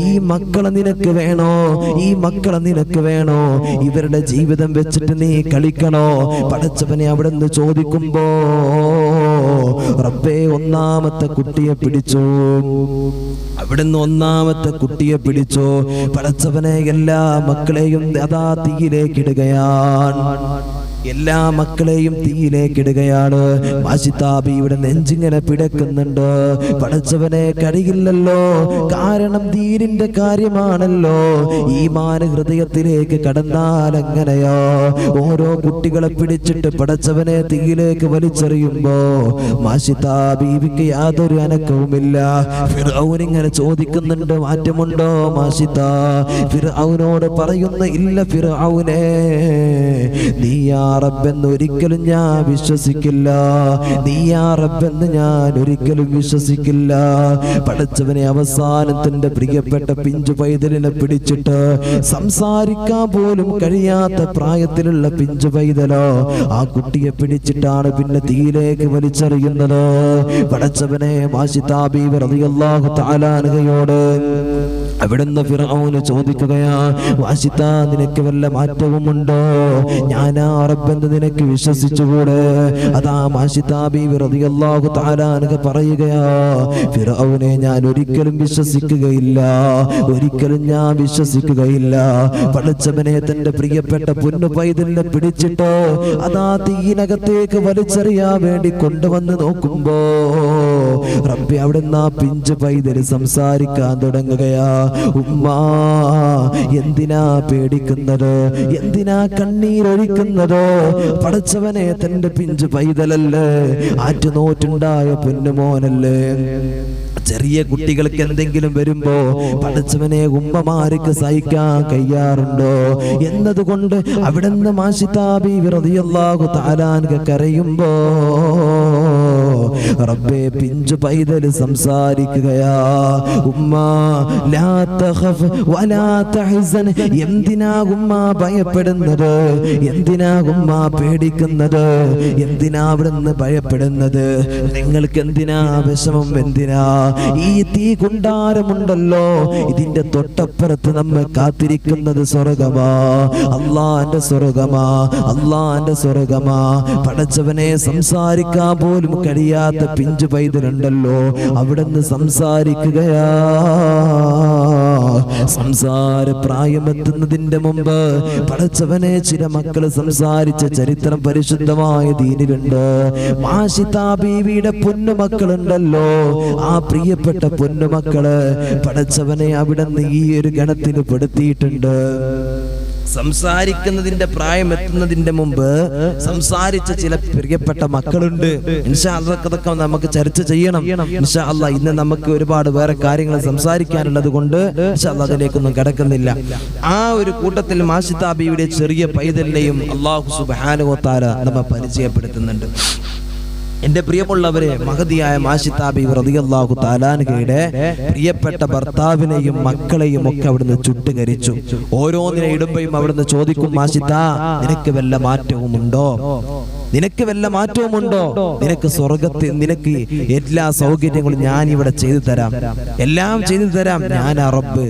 ഈ മക്കളെ നിനക്ക് വേണോ? ഈ മക്കളെ നിനക്ക് വേണോ? ഇവരുടെ ജീവിതം വെച്ചിട്ട് നീ കളിക്കണോ? പടച്ചവനെ അവിടുന്ന് ചോദിക്കുമ്പോ റബ്ബേ, ഒന്നാമത്തെ കുട്ടിയെ പിടിച്ചു. അവിടുന്ന് ഒന്നാമത്തെ കുട്ടിയെ പിടിച്ചു. പടച്ചവനെ, എല്ലാ മക്കളെയും അതാ തീയിലേക്ക് ഇടുകയാണ്. എല്ലാ മക്കളെയും തീയിലേക്ക് ഇടുകയാണ്. മാഷിത്താ ബീവിയുടെ നെഞ്ചിങ്ങനെ പിടക്കുന്നുണ്ട്. പടച്ചവനെ, കഴിയില്ലല്ലോ, കാരണം ദീനിന്റെ കാര്യമാണല്ലോ. ഈമാൻ ഹൃദയത്തിലേക്ക് കടന്നാൽ എങ്ങനെയോ? ഓരോ കുട്ടികളെ പിടിച്ചിട്ട് പടച്ചവനെ തീയിലേക്ക് വലിച്ചെറിയുമ്പോ മാഷിത്താ ബീവിക്ക് യാതൊരു അനക്കവുമില്ല. ഫിർഔൻ ഇങ്ങനെ ചോദിക്കുന്നുണ്ട്, മാറ്റമുണ്ടോ മാഷിത്താ? ഫിർഔനോട് പറയുന്നു, ഇല്ല ഫിർഔനെ, നീയാ റബ്ബെന്ന് ഒരിക്കലും ഞാൻ വിശ്വസിക്കില്ല. നീയാ റബ്ബെന്ന് ഞാൻ ഒരിക്കലും വിശ്വസിക്കില്ല. പടച്ചവനെ, അവസാനത്തിന്റെ പ്രിയപ്പെട്ട പിഞ്ചു പൈതലിനെ പിടിച്ചിട്ട് സംസാരിക്കാൻ പോലും കഴിയാത്ത പ്രായത്തിലുള്ള പിഞ്ചു പൈതലോ ആ കുട്ടിയെ പിടിച്ചിട്ടാണ് പിന്നെ തീയിലേക്ക് വലിച്ചെറിയുന്നത്. പടച്ചവനെ, മാഷിത്താ ബീവി റളിയല്ലാഹു തആല അൻഹയോട് അവിടുന്ന് ഫിർഔൻ ചോദിക്കുകയാ, മാഷിത്താ, നിനക്ക് വല്ല മാറ്റവുമുണ്ടോ? ഞാനാ റബ്ബെന്ന് നിനക്ക് വിശ്വസിച്ചുകൂടെ? അതാ മാഷിത്താ ബീവി റളിയല്ലാഹു തആല അൻഹ പറയുകയാ, ഫിർഔനെ, ഞാൻ ഒരിക്കലും വിശ്വസിക്കുകയില്ല, ഒരിക്കലും ഞാൻ വിശ്വസിക്കുകയില്ല. പടച്ചവനെ, തന്റെ പ്രിയപ്പെട്ട പൊന്നു പൈതലിനെ പിടിച്ചിട്ടോ അതാ തീയിനകത്തേക്ക് വലിച്ചെറിയാൻ വേണ്ടി കൊണ്ടുവന്ന് നോക്കുമ്പോ റബ്ബി, അവിടുന്ന് ആ പിഞ്ചു പൈതല് സംസാരിക്കാൻ തുടങ്ങുകയാ. ഉമ്മാ, എന്തിനാ പേടിക്കുന്നത്? എന്തിനാ കണ്ണീരൊഴിക്കുന്നത്? പടച്ചവനെ, തന്റെ പിഞ്ചു പൈതലല്ലേ, ആറ്റുനോറ്റുണ്ടായ പൊന്നുമോനല്ലേ. ചെറിയ കുട്ടികൾക്ക് എന്തെങ്കിലും വരുമ്പോ പടച്ചവനെ ഉമ്മമാർക്ക് സഹിക്കാൻ കഴിയാറുണ്ടോ എന്നതുകൊണ്ട് അവിടുന്ന് മാഷിത്താ ബീവി റളിയല്ലാഹു തആല അൻഹ കരയുമ്പോ റബ്ബേ പിഞ്ചു പൈതൽ സംസാരിക്കുകയാ, ഉമ്മ ലാ തഖഫ് വലാ തഹ്സൻ. എന്തിനാ ഉമ്മ ഭയപ്പെടുന്നത്? എന്തിനാ ഉമ്മ പേടിക്കുന്നത്? എന്തിനാ അവിടുന്ന് ഭയപ്പെടുന്നത്? നിങ്ങൾക്ക് എന്തിനാ വിഷമം? എന്തിനാ? ഈ തീ കുണ്ടാരമുണ്ടല്ലോ, ഇതിന്റെ തൊട്ടപ്പുറത്ത് നമ്മെ കാത്തിരിക്കുന്നത് സ്വർഗമാ, അള്ളാന്റെ സ്വർഗമാ, അള്ളാന്റെ സ്വർഗമാ. പടച്ചവനെ സംസാരിക്കാൻ പോലും കഴിയാത്ത പിഞ്ചു പൈതലുണ്ടല്ലോ, അവിടുന്ന് സംസാരിക്കുകയാ. സംസാര പ്രായമെത്തുന്നതിന്റെ മുമ്പ് പടച്ചവനെ ചില മക്കള് സംസാരിച്ച ചരിത്രം പരിശുദ്ധമായ ദീനിലുണ്ട്. മാഷിതാ ബീവിയുടെ പൊന്നുമക്കളുണ്ടല്ലോ, ആ പ്രിയപ്പെട്ട പൊന്നുമക്കള് പടച്ചവനെ അവിടുന്ന് ഈ ഒരു ഗണത്തിൽ പെടുത്തിയിട്ടുണ്ട്. സംസാരിക്കുന്നതിന്റെ പ്രായം എത്തുന്നതിന്റെ മുമ്പ് സംസാരിച്ച ചില പ്രിയപ്പെട്ട മക്കളുണ്ട്. ഇൻഷാ അല്ലാഹ് അതൊക്കെ നമുക്ക് ചർച്ച ചെയ്യണം. ഇൻഷാ അല്ലാഹ് ഇന്ന് നമുക്ക് ഒരുപാട് വേറെ കാര്യങ്ങൾ സംസാരിക്കാനുള്ളത് കൊണ്ട് ഇൻഷാ അല്ലാഹ് അതിലേക്കൊന്നും കിടക്കുന്നില്ല. ആ ഒരു കൂട്ടത്തിൽ മാഷിതാ ബീവിയുടെ ചെറിയ പൈതലിനെയും അല്ലാഹു സുബ്ഹാനഹു വ തആല നമ്മെ പരിചയപ്പെടുത്തുന്നുണ്ട്. എന്റെ പ്രിയമുള്ളവരെ, മഹദിയായ മാഷിതാ ബീവി റളിയല്ലാഹു തആല അൻഹയുടെ പ്രിയപ്പെട്ട ഭർത്താവിനെയും മക്കളെയും ഒക്കെ അവിടുന്ന് ചുട്ടുകരിച്ചു. ഓരോന്നിനെ ഇടുമ്പോഴും അവിടുന്ന് ചോദിക്കും, മാഷിതാ നിനക്ക് വല്ല മാറ്റവുമുണ്ടോ? നിനക്ക് വല്ല മാറ്റവുമുണ്ടോ? നിനക്ക് സ്വർഗത്തിൽ നിനക്ക് എല്ലാ സൗകര്യങ്ങളും ഞാൻ ഇവിടെ ചെയ്തു തരാം, എല്ലാം ചെയ്തു തരാം. ഞാനാ റബ്ബ്,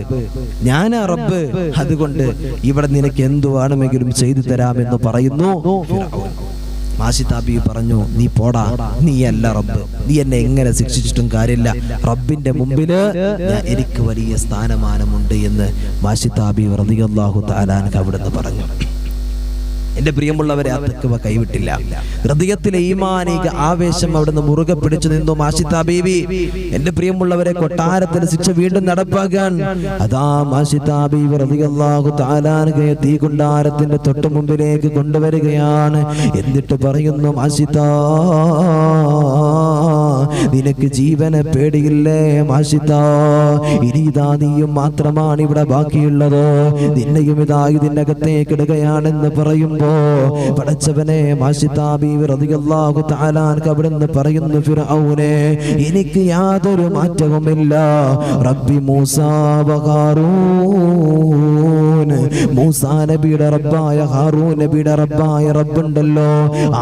ഞാനാ റബ്ബ്. അതുകൊണ്ട് ഇവിടെ നിനക്ക് എന്തു വേണമെങ്കിലും ചെയ്തു തരാമെന്ന് പറയുന്നു ഫിർഔൻ. മാഷിതാ ബീവി പറഞ്ഞു, നീ പോടാ, നീ അല്ല റബ്ബ്, നീ എന്നെ എങ്ങനെ ശിക്ഷിച്ചിട്ടും കാര്യമില്ല, റബ്ബിന്റെ മുമ്പില് എനിക്ക് വലിയ സ്ഥാനമാനമുണ്ട് എന്ന് മാഷിതാ ബീവി റളിയല്ലാഹു തആല അൻഹ അവിടുന്ന് പറഞ്ഞു. എന്റെ പ്രിയമുള്ളവരെ, ആ തഖ്വ കൈവിട്ടില്ല. ഹൃദയത്തിലെ ഈമാനിക ആവേശം അവിടുന്ന് മുറുകെ പിടിച്ചു നിന്നു മാഷിതാ ബീവി. എന്റെ പ്രിയമുള്ളവരെ, കൊട്ടാരത്തിൽ ശിക്ഷ വീണ്ടും നടപ്പാക്കാൻ അതാ മാഷിതാ ബീവി റളിയല്ലാഹു തആല അൻഹയെ തീ കുണ്ടാരത്തിന്റെ തൊട്ടു മുമ്പിലേക്ക് കൊണ്ടുവരികയാണ്. എന്നിട്ട് പറയുന്നു, മാഷിതാ നിനക്ക് ജീവനെ പേടിയില്ലേ മാഷിതാ? ഇനി ഇതാ നീയും മാത്രമാണ് ഇവിടെ ബാക്കിയുള്ളത്, നിന്നെയും ഇതാ ഇതിനകത്തേക്ക് ഇടുകയാണെന്ന് പറയുമ്പോ പടച്ചവനെ മാഷിതാ ബീവി റളിയല്ലാഹു തആല അൻഹ അവിടുന്ന് പറയുന്നു, ഫിർഔനെ എനിക്ക് യാതൊരു മാറ്റവുമില്ല. റബ്ബി മൂസാ വ ഹാറൂൻ, മൂസാ നബിയുടെ റബ്ബായ ഹാറൂൻ നബിയുടെ റബ്ബായ റബ്ബുണ്ടല്ലോ,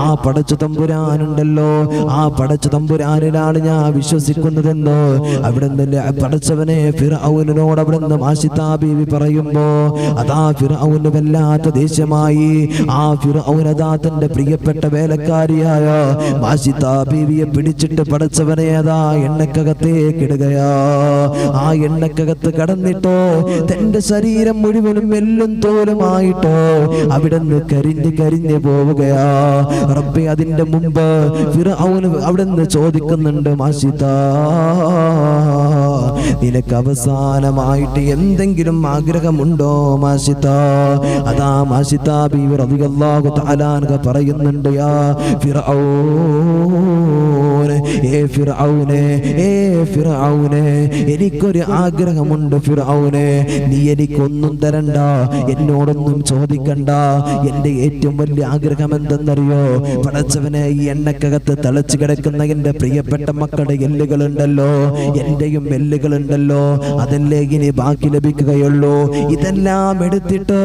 ആ പടച്ച തമ്പുരാനുണ്ടല്ലോ, ആ പടച്ച തമ്പുരാനിലാണ് ഞാൻ വിശ്വസിക്കുന്നതെന്ന് അവിടുന്ന് പടച്ചവനെ ഫിർഔനോട് അവിടുന്ന് മാഷിതാ ബീവി പറയുമ്പോ അതാ ഫിർഔന് വല്ലാത്ത ദേഷ്യമായി. ആ ഫിർഔൻ അതാ തന്റെ പ്രിയപ്പെട്ട വേലക്കാരിയായ മാഷിതാ ബീവിയെ പിടിച്ചിട്ട് പടച്ചവനെ അതാ എണ്ണക്കകത്തേക്ക് ഇടുകയാ. ആ എണ്ണക്കകത്ത് കടന്നിട്ടോ തന്റെ ശരീരം മുഴുവനും എല്ലും തോലുമായിട്ടോ അവിടുന്ന് കരിഞ്ഞ് പോവുകയാ. റബ്ബേ, അതിന്റെ മുമ്പ് ഫിർഔൻ അവിടുന്ന് ചോദിക്കുന്നുണ്ട്, മാഷിതാ നിനക്ക് അവസാനമായിട്ട് എന്തെങ്കിലും ആഗ്രഹമുണ്ടോ മാഷിതാ? അതാ മാഷിതാ ബീവി റളിയല്ലാഹു തആല അൻഹ പറയുന്നുണ്ട്, യാ ഫിർഔൻ, ഏ ഫിർഔനെ, ഏ ഫിർഔനെ എനിക്കൊരു ആഗ്രഹമുണ്ട് ഫിർഔനെ, നീ എനിക്കൊന്നും തരണ്ട, എന്നോടൊന്നും ചോദിക്കണ്ട. എന്റെ ഏറ്റവും വലിയ ആഗ്രഹം എന്തെന്നറിയോ? പടച്ചവനെ, ഈ എണ്ണക്കകത്ത് തിളച്ചു കിടക്കുന്ന എന്റെ പ്രിയപ്പെട്ട മക്കളുടെ എല്ലുകളുണ്ടല്ലോ, എന്റെയും എല്ലുകളുണ്ടല്ലോ, അതല്ലേ ഇനി ബാക്കി ലഭിക്കുകയുള്ളൂ. ഇതെല്ലാം എടുത്തിട്ട്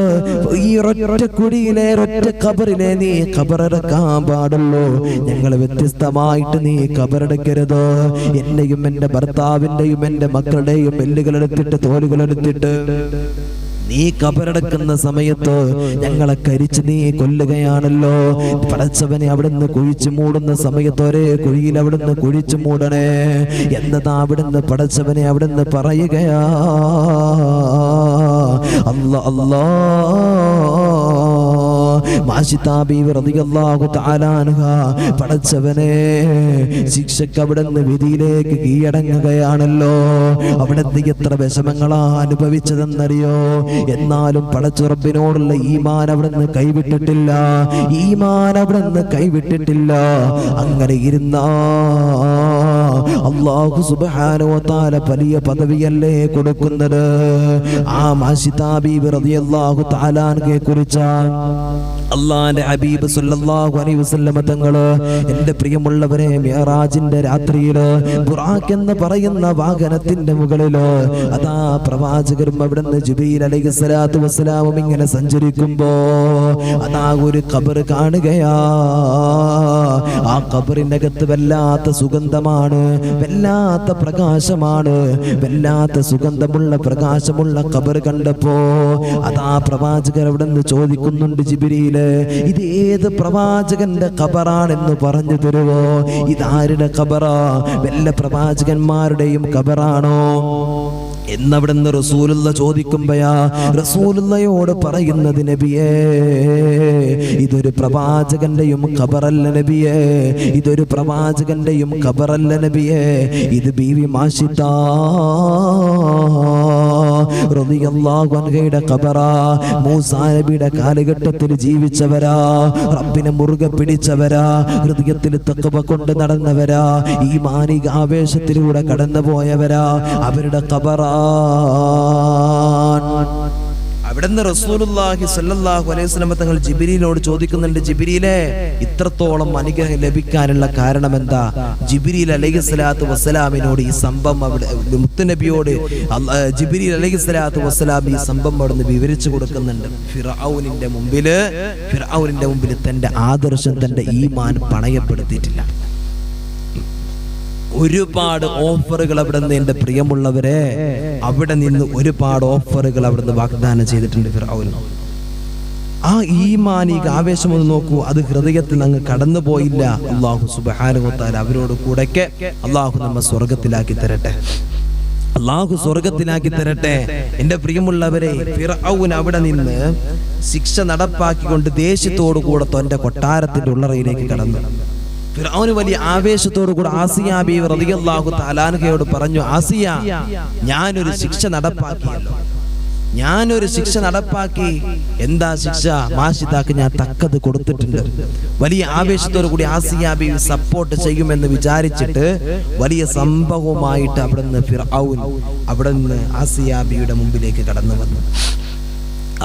ഈ ഒരൊറ്റ കുടിയിലെ ഒരൊറ്റ ഖബറിലെ നീ ഖബറടക്കാൻ പാടുള്ളൂ. ഞങ്ങൾ വ്യത്യസ്തമായിട്ട് നീ ഖബറടക്കരുത്. എന്നെയും എന്റെ ഭർത്താവിന്റെയും എന്റെ മക്കളുടെയും എല്ലുകളെടുത്തിട്ട് തോലുകളെടുത്തിട്ട് നീ ഖബറടക്കുന്ന സമയത്ത് ഞങ്ങളെ കരിച്ച് നീ കൊല്ലുകയാണല്ലോ. പടച്ചവനെ അവിടുന്ന് കുഴിച്ചു മൂടുന്ന സമയത്ത് ഒരേ കുഴിയിൽ അവിടുന്ന് കുഴിച്ചു മൂടണേ എന്നതാ അവിടുന്ന് പടച്ചവനെ അവിടുന്ന് പറയുകയാ. അല്ലാ അല്ലാ. മാഷിതാ ബീവി റളിയല്ലാഹു തആല അൻഹ പടച്ചവനെ ശിക്ഷക്ക് അവിടുന്ന് വിധിയിലേക്ക് കീഴടങ്ങുകയാണല്ലോ. അവിടുന്ന് എത്ര വിഷമങ്ങളാ അനുഭവിച്ചതെന്നറിയോ? എന്നാലും പടച്ച റബ്ബിനോടുള്ള ഈമാൻ അവിടുന്ന് കൈവിട്ടിട്ടില്ല, ഈമാൻ അവിടുന്ന് കൈവിട്ടിട്ടില്ല. അങ്ങനെ ഇരുന്ന അല്ലാഹു സുബ്ഹാനഹു വ തആല വലിയ പദവിയല്ലേ കൊടുക്കുന്നത്. ആ മാഷിതാ ബീബി റളിയല്ലാഹു തആല അൻഹയെ കുറിച്ച് അല്ലാഹുവിന്റെ ഹബീബ് സല്ലല്ലാഹു അലൈഹി വസല്ലം തങ്ങൾ, എൻ്റെ പ്രിയമുള്ളവരെ, മിഅ്റാജിന്റെ രാത്രിയിൽ ബുറാഖ് എന്ന് പറയുന്ന വാഹനത്തിന്റെ മുകളിൽ അതാ പ്രവാചകരും അവിടുന്ന് ജിബ്രീൽ അലൈഹിസ്സലാത്തു വസ്സലാമും ഇങ്ങനെ സഞ്ചരിക്കുമ്പോ അതാ ഒരു ഖബർ കാണുകയാ. ആ ഖബറിനകത്ത് വല്ലാത്ത സുഗന്ധമാണ്, വല്ലാത്ത പ്രകാശമാണ്. വല്ലാത്ത സുഗന്ധമുള്ള പ്രകാശമുള്ള ഖബർ കണ്ടപ്പോ അതാ പ്രവാചകർ അവിടുന്ന് ചോദിക്കുന്നുണ്ട്, ജിബ്രീല്, ഇത് ഏത് പ്രവാചകന്റെ ഖബറാണെന്ന് പറഞ്ഞു തരുവോ? ഇതാരുടെ ഖബറാ? വല്ല പ്രവാചകന്മാരുടെയും ഖബറാണോ എന്നവിടുന്ന് റസൂലുള്ള ചോദിക്കുമ്പോയാ റസൂലുള്ളയോട് പറയുന്നത്, നബിയേ, ഇതൊരു പ്രവാചകന്റെയും ഖബറല്ല നബിയേ, ഇതൊരു പ്രവാചകന്റെയും ഖബറല്ല നബിയേ, ഇത് ബീവി മാഷിതാ റളിയല്ലാഹു അൻഹയുടെ ഖബറാ. മൂസാ നബിയുടെ കാലഘട്ടത്തിൽ ജീവിച്ചവരാ, റബ്ബിനെ മുറുകെ പിടിച്ചവരാ, ഹൃദയത്തിൽ തഖ്വ കൊണ്ട് നടന്നവരാ, ഈമാനിക ആവേശത്തിലൂടെ കടന്നുപോയവരാ, അവരുടെ ഖബറാ. അവിടുന്ന് റസൂലുള്ളാഹി സ്വല്ലല്ലാഹു അലൈഹി വസല്ലം തങ്ങൾ ജിബ്രീലിനോട് ചോദിക്കുന്നുണ്ട്, ജിബ്രീലേ, ഇത്രത്തോളം അനുഗ്രഹം ലഭിക്കാനുള്ള കാരണം എന്താ? ജിബ്രീൽ അലൈഹിസ്സലാത്തു വസ്സലാമിനോട് ഈ സംഭവം അവിടെ മുത്തുനബിയോട് ജിബ്രീൽ അലൈഹിസ്സലാത്തു വസ്സലാം ഈ സംഭവം അവിടുന്ന് വിവരിച്ചു കൊടുക്കുന്നുണ്ട്. ഫിർഔനിന്റെ മുമ്പിൽ തന്റെ ആദർശം, തന്റെ ഈമാൻ പണയപ്പെടുത്തിയിട്ടില്ല. ഒരുപാട് ഓഫറുകൾ അവിടെ നിന്ന്, എൻ്റെ പ്രിയമുള്ളവരെ, അവിടെ നിന്ന് ഒരുപാട് ഓഫറുകൾ അവിടുന്ന് വാഗ്ദാനം ചെയ്തിട്ടുണ്ട് ഫിർഔൻ. ആ ഈമാനിക ആവേശം ഒന്ന് നോക്കൂ, അത് ഹൃദയത്തിൽ അങ്ങ് കടന്നുപോയില്ല. അല്ലാഹു സുബ്ഹാനഹു വ തആല അവരോട് കൂടെയൊക്കെ അല്ലാഹു നമ്മെ സ്വർഗത്തിലാക്കി തരട്ടെ, അല്ലാഹു സ്വർഗത്തിലാക്കി തരട്ടെ. എൻ്റെ പ്രിയമുള്ളവരെ, ഫിർഔൻ അവിടെ നിന്ന് ശിക്ഷ നടപ്പാക്കിക്കൊണ്ട് ദേഷ്യത്തോടു കൂടെ തന്റെ കൊട്ടാരത്തിന്റെ ഉള്ളറയിലേക്ക് കടന്നു. ഫിർഔന് വലിയ ആവേശത്തോടു കൂടെ ആസിയ ബീവി റളിയല്ലാഹു തആല അൻഹയോട് പറഞ്ഞു, ആസിയ, ഞാനൊരു ശിക്ഷ നടപ്പാക്കിയല്ലോ, ഞാനൊരു ശിക്ഷ നടപ്പാക്കി. എന്താ ശിക്ഷ? മാഷിതാക്ക് ഞാൻ തക്കത് കൊടുത്തിട്ടുണ്ട്. വലിയ ആവേശത്തോടു കൂടി ആസിയ ബീവി സപ്പോർട്ട് ചെയ്യുമെന്ന് വിചാരിച്ചിട്ട് വലിയ സംഭവമായിട്ട് അവിടുന്ന് ഫിർഔൻ അവിടുന്ന് ആസിയ ബീവിയുടെ മുമ്പിലേക്ക് കടന്നു വന്നു.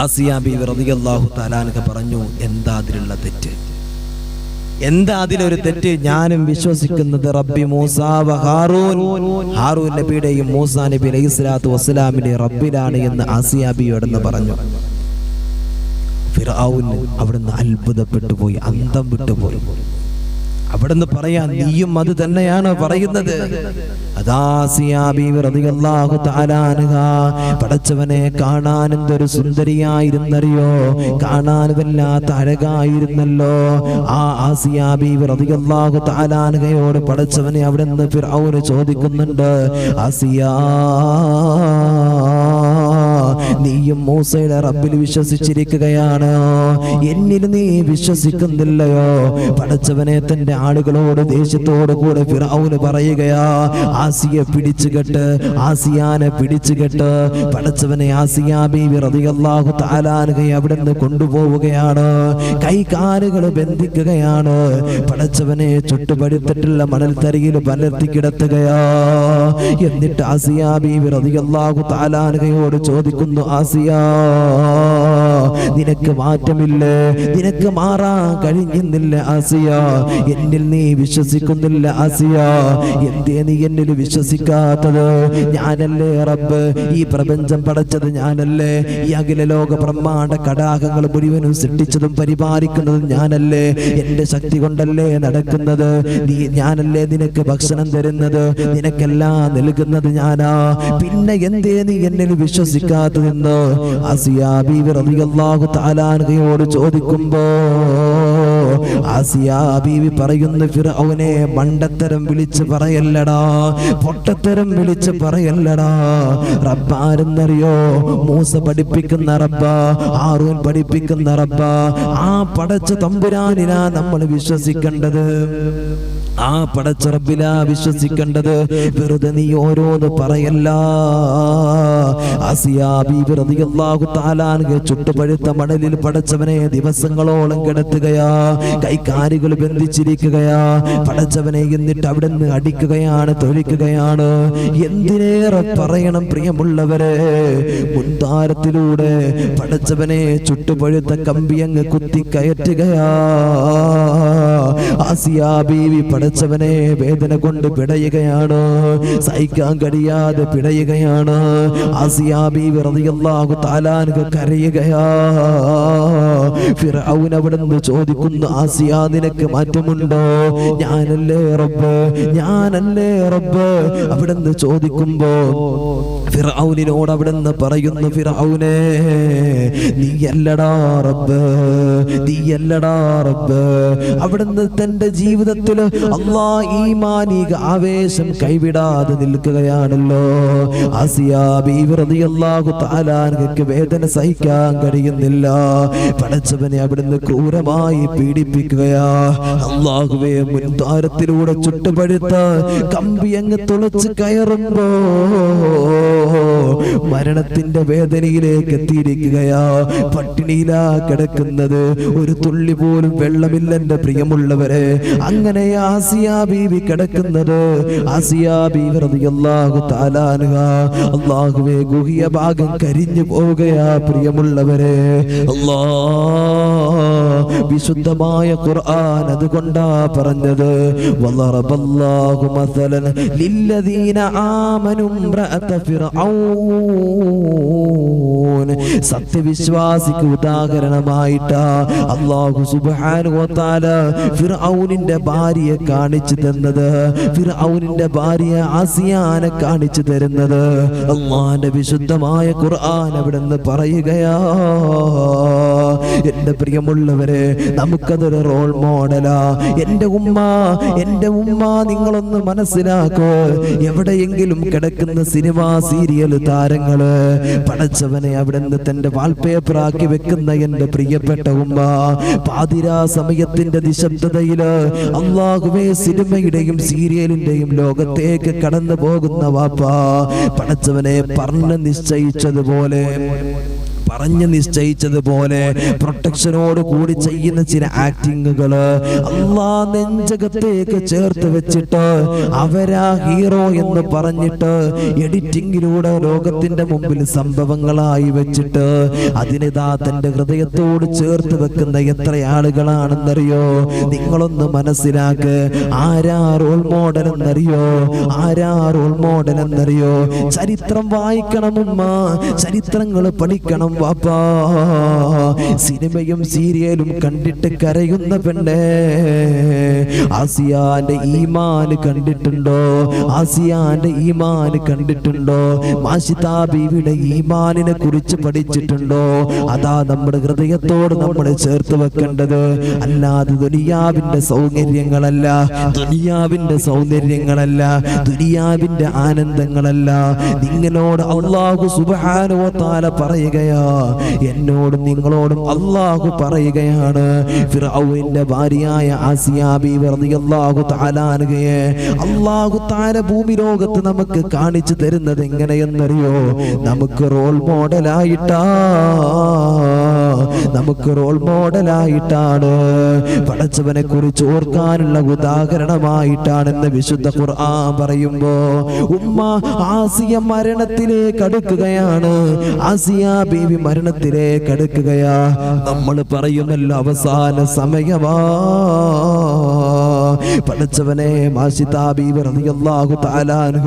ആസിയ ബീവി റളിയല്ലാഹു തആല അൻഹ പറഞ്ഞു, എന്താ അതിലുള്ള തെറ്റ്? എന്താ അതിലൊരു തെറ്റ്? ഞാനും വിശ്വസിക്കുന്നത് റബ്ബി മൂസാ വ ഹാറൂൻ, ഹാറൂൻ നബിയുടെയും മൂസാ നബി അലൈഹിസ്സലാത്തു വസ്സലാമിന്റെ റബ്ബിലാണ് എന്ന് ആസിയ ബിയോടെന്ന് പറഞ്ഞു. ഫിർഔൻ അവിടുന്ന് അത്ഭുതപ്പെട്ടു പോയി, അന്തം വിട്ടുപോയി. അവിടുന്ന് പറയാ, നീയും അത് തന്നെയാണ് പറയുന്നത്? പടച്ചവനെ കാണാൻ എന്തൊരു സുന്ദരിയായിരുന്നറിയോ, കാണാൻ വല്ലാത്ത അഴകായിരുന്നല്ലോ. ആ ആസിയ ബീവി റളിയല്ലാഹു തആല അൻഹയോട് പടച്ചവനെ അവിടുന്ന് ഫിർഔൻ ചോദിക്കുന്നുണ്ട്, ആസിയ, നീയും മൂസയുടെ റബ്ബിൽ വിശ്വസിച്ചിരിക്കുകയാണ്, എന്നിൽ നീ വിശ്വസിക്കുന്നില്ലയോ? പടച്ചവനെ തന്റെ ആളുകളോട് ദേഷ്യത്തോട് കൂടെ ഫിർഔൻ പറയുകയാ, ആസിയെ പിടിച്ചുകെട്ട്, ആസിയാനെ പിടിച്ചുകെട്ട്. പടച്ചവനെ ആസിയ ബീവി റളിയല്ലാഹു തആല അൻഹയെ അവിടുന്ന് കൊണ്ടുപോവുകയാണ്, കൈകാലുകൾ ബന്ധിക്കുകയാണ്. പടച്ചവനെ ചുട്ടുപഴുത്തിട്ടുള്ള മണൽത്തരിയിൽ പലർത്തി കിടത്തുകയാ. എന്നിട്ട് ആസിയ ബീവി റളിയല്ലാഹു തആല അൻഹയോട് ചോദിക്കുന്നു, ആസിയ, നിനക്ക് മാറ്റമില്ലേ? നിനക്ക് മാറാൻ കഴിഞ്ഞില്ല ആസിയ? എന്നിൽ നീ വിശ്വസിക്കുന്നില്ല ആസിയ? എന്തേ നീ എന്നിൽ വിശ്വസിക്കാത്തത്? ഞാനല്ലേ റബ്ബ്, ഈ പ്രപഞ്ചം പടച്ചത് ഞാനല്ലേ, ഈ അഖില ലോക ബ്രഹ്മാണ്ഡ കടാകങ്ങൾ മുഴുവനും സൃഷ്ടിച്ചതും പരിപാലിക്കുന്നതും ഞാനല്ലേ, എന്റെ ശക്തി കൊണ്ടല്ലേ നടക്കുന്നത്, ഞാനല്ലേ നിനക്ക് ഭക്ഷണം തരുന്നത്, നിനക്കെല്ലാം നൽകുന്നത് ഞാനാ, പിന്നെ എന്തേ നീ എന്നിൽ വിശ്വസിക്കാത്തതെന്ന് ആസിയ ബീവി റളിയല്ലാഹു തആല അൻഹയോട് ചോദിക്കുമ്പോ ആസിയ ബീവി പറയുന്നു, ഫിർഔനെ, മണ്ടത്തരം വിളിച്ച് പറയല്ലടാ, പൊട്ടത്തരം വിളിച്ച് പറയല്ലടാ. റബ്ബാരെന്നറിയോ? മൂസ പഠിപ്പിക്കുന്ന റബ്ബ, ഹാറൂൻ പഠിപ്പിക്കുന്ന റബ്ബ. ആ പടച്ച തമ്പുരാനിനാ നമ്മൾ വിശ്വസിക്കേണ്ടത്, ആ പടച്ച റബ്ബിലാ വിശ്വസിക്കേണ്ടത്. വെറുതെ നീ ഓരോന്ന് പറയല്ല. ആസിയ ബീവി റളിയല്ലാഹു തആല അൻഹ ചുട്ടുപഴുത്ത മണലിൽ പടച്ചവനെ ദിവസങ്ങളോളം കിടത്തുകയാ. കൈകാലുകൾ ബന്ധിച്ചിരിക്കുകയാ പടച്ചവനെ. എന്നിട്ട് അവിടുന്ന് അടിക്കുകയാണ്, തൊഴിക്കുകയാണ്. എന്തിനേറെ പറയണം പ്രിയമുള്ളവരെ, മുൻതാരത്തിലൂടെ പടച്ചവനെ ചുട്ടുപഴുത്ത കമ്പി അങ്ങ് കുത്തി കയറ്റുകയാ. ആസിയാ ബീവി പടച്ചവനെ വേദന കൊണ്ട് പിടയുകയാണ്, സഹിക്കാൻ കഴിയാതെ പിടയുകയാണ്. ആസിയാ ബീവി റളിയല്ലാഹു തആല അൻഹ കരയുകയാ. ഫിർഔൻ അവിടുന്ന് ചോദിക്കുന്നു, ആസിയാ നിനക്ക് മാറ്റമുണ്ടോ? ഞാനല്ലേ റബ്ബ്, ഞാനല്ലേ റബ്ബ്. അവിടുന്ന് ചോദിക്കുമ്പോ ഫിർഔനിനോട് അവിടുന്ന് പറയുന്നു, ഫിർഔനേ നീയല്ലടാ റബ്ബ്, നീയല്ലടാ റബ്ബ്. അവിടുന്ന് തന്റെ ജീവിതത്തിൽ അല്ലാഹ് ഈമാനിക ആവേശം കൈവിടാതെ നിൽക്കുകയാണല്ലോ. ആസിയാ ബീവി റളിയല്ലാഹു തആല അൻഹയ്ക്ക് വേദന സഹിക്കാൻ കഴിയുന്നില്ല. പടച്ചവനെ അവിടുന്ന് ക്രൂരമായി പീഡിപ്പിക്കുകയാ. അല്ലാഹുവേ, മുൻതാരത്തിലൂടെ ചുട്ടുപഴുത്ത കമ്പി അങ്ങ് തുളച്ച് കയറുമ്പോ മരണത്തിന്റെ വേദനയിലേക്ക് എത്തിയിരിക്കുകയാ. പട്ടിണിയിലാ കിടക്കുന്നത്, ഒരു തുള്ളി പോലും വെള്ളമില്ല എന്റെ പ്രിയമുള്ളവരെ. അങ്ങനെ ആസിയാ ബീവി കിടക്കുന്നത്. ആസിയാ ബീവി റളിയല്ലാഹു തആല അൻഹ അല്ലാഹുവേ ഗുഹിയ ഭാഗം കരിഞ്ഞു പോവുകയാ പ്രിയമുള്ളവരെ. വിശുദ്ധമായ ഖുർആൻ അതുകൊണ്ടാ പറഞ്ഞത്, വളറബല്ലാഹു മസലൻ ലില്ലദീന ആമനു ഇംറഅത ഫിർഔൻ. സത്യവിശ്വാസിക്ക് ഉദാഹരണമായിട്ടാ അല്ലാഹു സുബ്ഹാനഹു വ തആല ഫിർഔനിന്റെ ഭാര്യയെ കാണിച്ചു തന്നത്, ഫിർഔനിന്റെ ഭാര്യ ആസിയാനെ കാണിച്ചു തരുന്നത്. അല്ലാഹുവിന്റെ വിശുദ്ധമായ ഖുർആൻ അവിടുന്ന് പറയുകയാ. എന്റെ പ്രിയമുള്ളവരെ, നമുക്കതൊരു റോൾ മോഡലാ. എന്റെ ഉമ്മ നിങ്ങളൊന്ന് മനസ്സിലാക്കോ. എവിടെയെങ്കിലും കിടക്കുന്ന സിനിമാ സീരിയൽ താരങ്ങള് പടച്ചവനെ അവിടുന്ന് തന്റെ വാൾപേപ്പറാക്കി വെക്കുന്ന എന്റെ പ്രിയപ്പെട്ട ഉമ്മ, പാതിരാ സമയത്തിന്റെ നിശബ്ദതയില് അല്ലാഹുവേ സിനിമയുടെയും സീരിയലിന്റെയും ലോകത്തേക്ക് കടന്നു പോകുന്ന വാപ്പ പടച്ചവനെ പറഞ്ഞു നിശ്ചയിച്ചതുപോലെ പ്രൊട്ടക്ഷനോട് കൂടി ചെയ്യുന്ന ചില ആക്ടിങ്ങുകള് അല്ലാഹ് നെഞ്ചകത്തേക്ക് ചേർത്ത് വെച്ചിട്ട് അവരാ ഹീറോ എന്ന് പറഞ്ഞിട്ട് എഡിറ്റിംഗിലൂടെ ലോകത്തിന്റെ മുമ്പിൽ സംഭവങ്ങളായി വെച്ചിട്ട് അതിനിതാ തന്റെ ഹൃദയത്തോട് ചേർത്ത് വെക്കുന്ന എത്ര ആളുകളാണെന്നറിയോ? നിങ്ങളൊന്ന് മനസ്സിലാക്ക്. ആരാ റോൾ മോഡൽ എന്നറിയോ? ആരാ റോൾ മോഡൽ എന്നറിയോ? ചരിത്രം വായിക്കണം ഉമ്മ, ചരിത്രങ്ങൾ പഠിക്കണം വാപ്പാ. സിനിമയും സീരിയലും കണ്ടിട്ട് കരയുന്ന പെണ്ണേ, ആസിയാന്റെ ഈമാൻ കണ്ടിട്ടുണ്ടോ? ആസിയാന്റെ ഈമാൻ കണ്ടിട്ടുണ്ടോ? മാഷിതാ ബീവിയുടെ ഈമാനിനെ കുറിച്ച് പഠിച്ചിട്ടുണ്ടോ? അതാ നമ്മുടെ ഹൃദയത്തോട് നമ്മൾ ചേർത്ത് വെക്കേണ്ടത്. അല്ലാതെ ദുനിയാവിന്റെ സൗന്ദര്യങ്ങളല്ല, ദുനിയാവിന്റെ സൗന്ദര്യങ്ങളല്ല, ദുനിയാവിന്റെ ആനന്ദങ്ങളല്ല. നിങ്ങളോട് അല്ലാഹു സുബ്ഹാനഹു വ തആല പറയുകയാ, എന്നോടും നിങ്ങളോടും അല്ലാഹു പറയുകയാണ്. ഫിർഔനിന്റെ ഭാര്യയായ ആസിയാ ബീവി റളിയല്ലാഹു തആല അൻഹയെ അല്ലാഹു തആല ഭൂമി ലോകത്ത് നമുക്ക് കാണിച്ചു തരുന്നത് എങ്ങനെയെന്നറിയോ? നമുക്ക് റോൾ മോഡലായിട്ടാണ്. പടച്ചവനെ കുറിച്ച് ഓർക്കാനുള്ള ഉദാഹരണമായിട്ടാണെന്ന് വിശുദ്ധ ഖുർആൻ പറയുമ്പോ ഉമ്മ ആസിയ മരണത്തിലേക്ക് അടുക്കുകയാണ്. ആസിയാ ബീവി മരണത്തിലേക്ക് അടുക്കുകയാ. നമ്മൾ പറയുമല്ലോ അവസാന സമയമാ. പടച്ചവനെ മാഷിതാ ബീവി റളിയല്ലാഹു തആല അൻഹ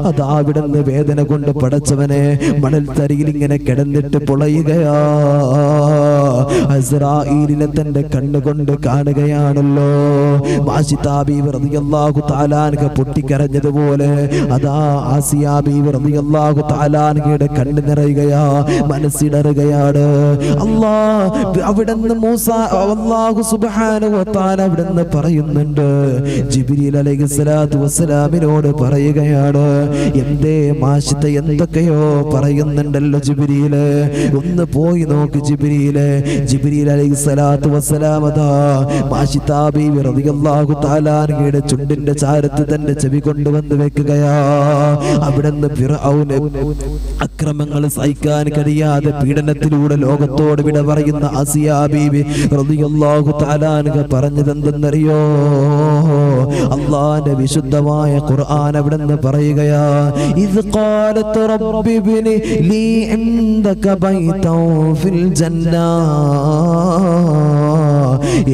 അതാ അവിടുന്ന് വേദന കൊണ്ട് പടച്ചവനെ മണൽ തരിയിൽ ഇങ്ങനെ കിടന്നിട്ട് പൊളയുകയാ. അസ്രാഈലിനെ തന്റെ കണ്ണുകൊണ്ട് കാണുകയാണല്ലോ. മാഷിതാ ബീവി റളിയല്ലാഹു തആല അൻഹ പൊട്ടിക്കരഞ്ഞതുപോലെ അതാ ആസിയാ ബീവി റളിയല്ലാഹു തആല അൻഹയുടെ കണ്ണ് നിറയുകയാ, മനസ്സിടറുകയാണ്. അല്ലാഹ് അവിടുന്ന് മൂസ അല്ലാഹു സുബ്ഹാനഹു വ തആല അവിടുന്ന് പറയുന്നുണ്ട്, വന്നിട്ട് ജിബ്രീൽ അലൈഹിസ്സലാത്തു വസ്സലാമിനോട് പറയുകയാണ്, എന്തേ മാഷിത്ത എന്തൊക്കെയോ പറയുന്നുണ്ടല്ലോ ജിബ്രീല്, ഒന്ന് പോയി നോക്ക് ജിബ്രീല്. ജിബ്രീൽ അലൈഹിസ്സലാത്തു വസ്സലാം അതാ മാഷിത്താ ബീവി റളിയല്ലാഹു തആല അൻഹയുടെ ചുണ്ടിന്റെ ചാരത്ത് തന്റെ ചെവി കൊണ്ടുവന്ന് വെക്കുകയാ. അവിടുന്ന് ഫിർഔൻ അക്രമങ്ങൾ സഹിക്കാൻ കഴിയാതെ പീഡനത്തിലൂടെ ലോകത്തോട് വിട പറയുന്ന ആസിയ ബീവി റളിയല്ലാഹു തആല അൻഹ പറഞ്ഞതെന്തെന്നറിയോ? അല്ലാഹുവിന്റെ വിശുദ്ധമായ ഖുർആൻ അവിടുന്ന് പറയുകയാ, ഇദ് ഖാലത് റബ്ബി ബിനി ലീ ഇൻദക ബൈതൻ ഫിൽ ജന്ന,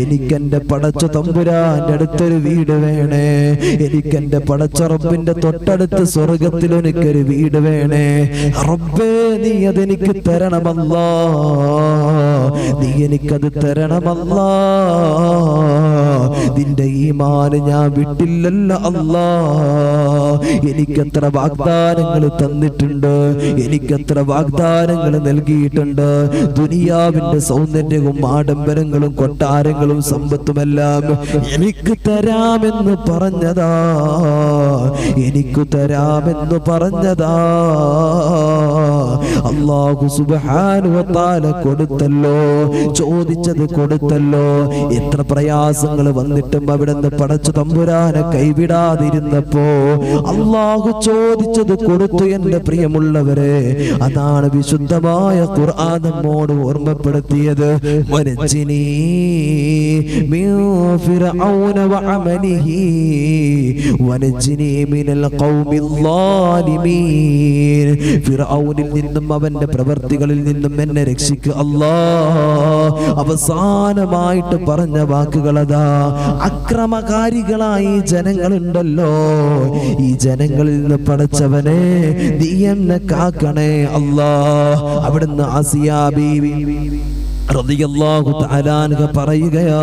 എനിക്കെന്റെ പടച്ച തമ്പുരാന്റെ അടുത്തൊരു വീട് വേണേ, എനിക്കെന്റെ പടച്ച റബ്ബിന്റെ തൊട്ടടുത്ത് സ്വർഗത്തിൽ എനിക്കൊരു വീട് വേണേ. റബ്ബേ നീ അതെനിക്ക് തരണമല്ലാ, നീ എനിക്കത് തരണമല്ലാ. നിന്റെ ഈമാന് ഞാൻ വിട്ടില്ലല്ലോ അല്ലാ. എനിക്കെത്ര വാഗ്ദാനങ്ങൾ തന്നിട്ടുണ്ട്, എനിക്കെത്ര വാഗ്ദാനങ്ങൾ നൽകിയിട്ടുണ്ട്. ദുനിയാവിന്റെ സൗന്ദര്യവും ആഡംബരങ്ങളും കൊട്ടാരങ്ങളും സമ്പത്തുമെല്ലാം എനിക്ക് തരാമെന്ന് പറഞ്ഞതാ, എനിക്ക് തരാമെന്ന് പറഞ്ഞതാ. അല്ലാഹു സുബ്ഹാനഹു വ തആല കൊടുത്തല്ലോ, ചോദിച്ചത് കൊടുത്തല്ലോ. എത്ര പ്രയാസങ്ങൾ വന്നിട്ടും അവിടുന്ന് പടച്ച തമ്പുരാനെ കൈവിടാതിരുന്നപ്പോ അല്ലാഹു ചോദിച്ചത് കൊടുത്തു. എന്റെ പ്രിയമുള്ളവരെ, അതാണ് വിശുദ്ധമായ ഖുർആൻ നമ്മോട് ഓർമ്മപ്പെടുത്തിയത്. വനജ്ജിനീ മിൻ ഫിർഔന വഅമലിഹി വനജ്ജിനീ മിനൽ ഖൗമിൽ ളാലിമീൻ. ഫിർഔനിൽ നിന്നും അവന്റെ പ്രവർത്തികളിൽ നിന്നും എന്നെ രക്ഷിക്കുക അല്ലാഹ്. അവസാനമായിട്ട് പറഞ്ഞ വാക്കുകളതാ, അക്രമകാരികളായി ജനങ്ങളുണ്ടല്ലോ, ഈ ജനങ്ങളിൽ നിന്ന് പടച്ചവനെ നീ എന്നെ കാക്കണേ അല്ലാഹ്. അവിടുന്ന് ആസിയ ബീവി റളിയല്ലാഹു തആല അൻഹ പറയുകയാ,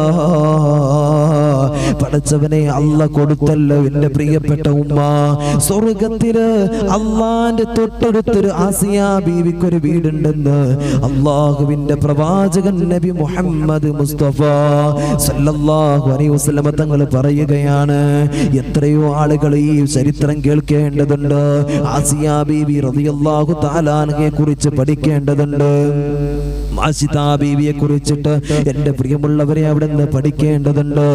പടച്ചവനെ അല്ലാഹ് കൊടുത്തല്ലോ എന്റെ പ്രിയപ്പെട്ട ഉമ്മ. സ്വർഗത്തില് അല്ലാഹുവിന്റെ തൊട്ടടുത്തൊരു ആസിയ ബീവിക്കൊരു വീടുണ്ടെന്ന് അല്ലാഹുവിന്റെ പ്രവാചകൻ നബി മുഹമ്മദ് മുസ്തഫ സല്ലല്ലാഹു അലൈഹി വസല്ലം തങ്ങൾ പറയുകയാണ്. എത്രയോ ആളുകൾ ഈ ചരിത്രം കേൾക്കേണ്ടതുണ്ട്, ആസിയ ബീവി റളിയല്ലാഹു തആല അൻഹയെ കുറിച്ച് പഠിക്കേണ്ടതുണ്ട്. മാഷിതാ ബീവിയെ കുറിച്ചിട്ട് എന്റെ പ്രിയമുള്ളവരെ അവിടെ നിന്ന് പഠിക്കേണ്ടതുണ്ട്.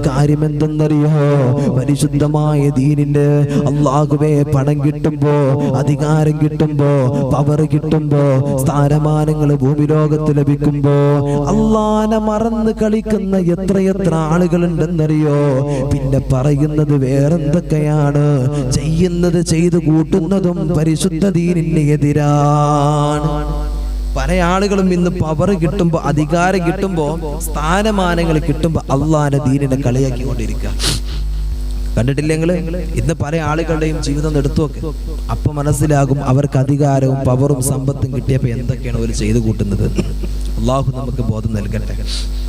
കാര്യം എന്തെന്നറിയോ? പരിശുദ്ധമായ ദീനിന്റെ അല്ലാഹുവേ പണം കിട്ടുമ്പോ, അധികാരം കിട്ടുമ്പോ, പവർ കിട്ടുമ്പോ, സ്ഥാനമാനങ്ങൾ ഭൂമി ലോകത്ത് ലഭിക്കുമ്പോ അല്ലാഹനെ മറന്ന് കളിക്കുന്ന എത്രയെത്ര ആളുകളുണ്ടെന്നറിയോ? പിന്നെ പറയുന്നത് വേറെന്തൊക്കെയാണ്, ചെയ്യുന്നത് ചെയ്തു കൂട്ടുന്നതും പരിശുദ്ധ ദീനിന് എതിരാണ്. പല ആളുകളും ഇന്ന് പവർ കിട്ടുമ്പോ, അധികാരം കിട്ടുമ്പോ, സ്ഥാനമാനങ്ങൾ കിട്ടുമ്പോ അള്ളാന്റെ ദീനിനെ കളിയാക്കിക്കൊണ്ടിരിക്കുക. കണ്ടിട്ടില്ലെങ്കിൽ ഇന്ന് പല ആളുകളുടെയും ജീവിതം എടുത്തു നോക്ക്, അപ്പൊ മനസ്സിലാകും അവർക്ക് അധികാരവും പവറും സമ്പത്തും കിട്ടിയപ്പോ എന്തൊക്കെയാണ് അവർ ചെയ്തു കൂട്ടുന്നത്. അള്ളാഹു നമുക്ക് ബോധം നൽകട്ടെ,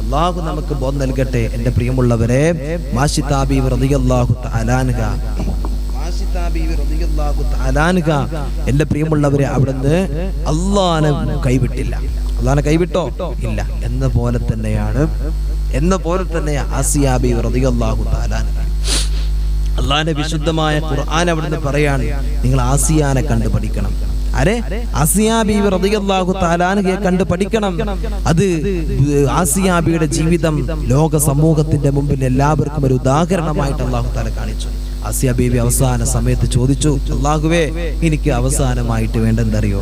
അള്ളാഹു നമുക്ക് ബോധം നൽകട്ടെ. എന്റെ പ്രിയമുള്ളവരെ, മാഷിത്താ ബീവി റളിയല്ലാഹു തആല അൻഹ, എന്റെ പ്രിയമുള്ളവരെ, അവിടുന്ന് അല്ലാഹനെ കൈവിട്ടില്ല. അല്ലാഹനെ കൈവിട്ടോ? ഇല്ല. എന്ന പോലെ തന്നെ ആസിയ ബീവി റളിയല്ലാഹു തആല അൻഹ. അല്ലാഹുവിന്റെ വിശുദ്ധമായ ഖുർആൻ അവിടുന്ന് പറയാണ്, നിങ്ങൾ ആസിയാനെ കണ്ടു പഠിക്കണം. അരെ ആസിയ ബീവി റളിയല്ലാഹു തആല അൻഹയെ കണ്ടു പഠിക്കണം. അത് ആസിയ ബീവിയുടെ ജീവിതം ലോക സമൂഹത്തിന്റെ മുമ്പിൽ എല്ലാവർക്കും ഒരു ഉദാഹരണമായിട്ട് അല്ലാഹു തആല കാണിച്ചു. ആസിയ ബീവി അവസാന സമയത്ത് ചോദിച്ചു, അല്ലാഹുവേ എനിക്ക് അവസാനമായിട്ട് വേണ്ടെന്തറിയോ?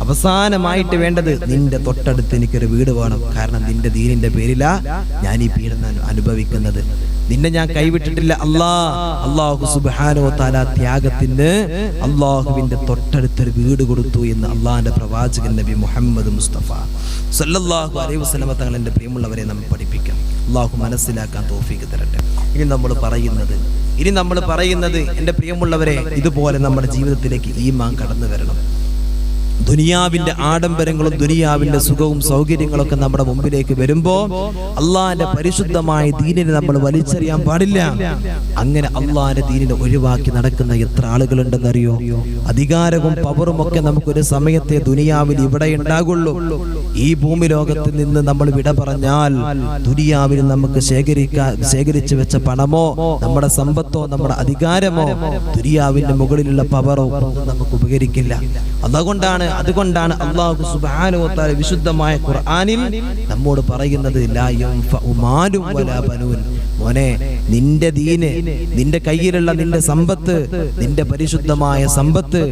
അവസാനമായിട്ട് വേണ്ടത് നിന്റെ തൊട്ടടുത്ത് എനിക്കൊരു വീട് വേണം. കാരണം നിന്റെ ദീനിന്റെ പേരിലാ ഞാൻ ഈ പീഡനം അനുഭവിക്കുന്നത്. നിന്നെ ഞാൻ കൈവിട്ടിട്ടില്ല അല്ലാഹു സുബ്ഹാനഹു വ തആല ത്യാഗത്തിന് അല്ലാഹുവിന്റെ തൊട്ടടുത്തൊരു വീട് കൊടുത്തു എന്ന് അള്ളാഹിന്റെ പ്രവാചകൻ നബി മുഹമ്മദ് മുസ്തഫ സല്ലല്ലാഹു അലൈഹി വസല്ലം തങ്ങൾ എന്റെ പ്രിയമുള്ളവരെ നമ്മെ പഠിപ്പിക്കാം. അല്ലാഹു മനസ്സിലാക്കാൻ തൗഫീഖ് തരട്ടെ. ഇനി നമ്മൾ പറയുന്നത് എന്റെ പ്രിയമുള്ളവരെ, ഇതുപോലെ നമ്മുടെ ജീവിതത്തിലേക്ക് ഈമാൻ കടന്നു വരണം. ദുനിയാവിന്റെ ആഡംബരങ്ങളും ദുനിയാവിന്റെ സുഖവും സൗകര്യങ്ങളൊക്കെ നമ്മുടെ മുമ്പിലേക്ക് വരുമ്പോ അള്ളാഹിന്റെ പരിശുദ്ധമായ ദീനിനെ നമ്മൾ വലിച്ചെറിയാൻ പാടില്ല. അങ്ങനെ അള്ളാഹിന്റെ ദീനിനെ ഒഴിവാക്കി നടക്കുന്ന എത്ര ആളുകളുണ്ടെന്നറിയോ? അധികാരവും പവറും ഒക്കെ നമുക്കൊരു സമയത്തെ ദുനിയാവിൽ ഇവിടെ ഉണ്ടാകുള്ളൂ. ഈ ഭൂമി ലോകത്തിൽ നിന്ന് നമ്മൾ വിട പറഞ്ഞാൽ ദുനിയാവിൽ നമുക്ക് ശേഖരിച്ചു വെച്ച പണമോ നമ്മുടെ സമ്പത്തോ നമ്മുടെ അധികാരമോ ദുനിയാവിന്റെ മുകളിലുള്ള പവറോ ഒന്നും നമുക്ക് ഉപകരിക്കില്ല. അതുകൊണ്ടാണ് അല്ലാഹു സുബ്ഹാനഹു വ തആല വിശുദ്ധമായ ഖുർആനിൽ നമ്മോട് പറയുന്നത് ലാ യൻഫഉ മാലും വലാ ബനൂൻ. മോനെ, നിന്റെ ദീന്, നിന്റെ കയ്യിലുള്ള നിന്റെ സമ്പത്ത്, നിന്റെ പരിശുദ്ധമായ സമ്പത്ത്,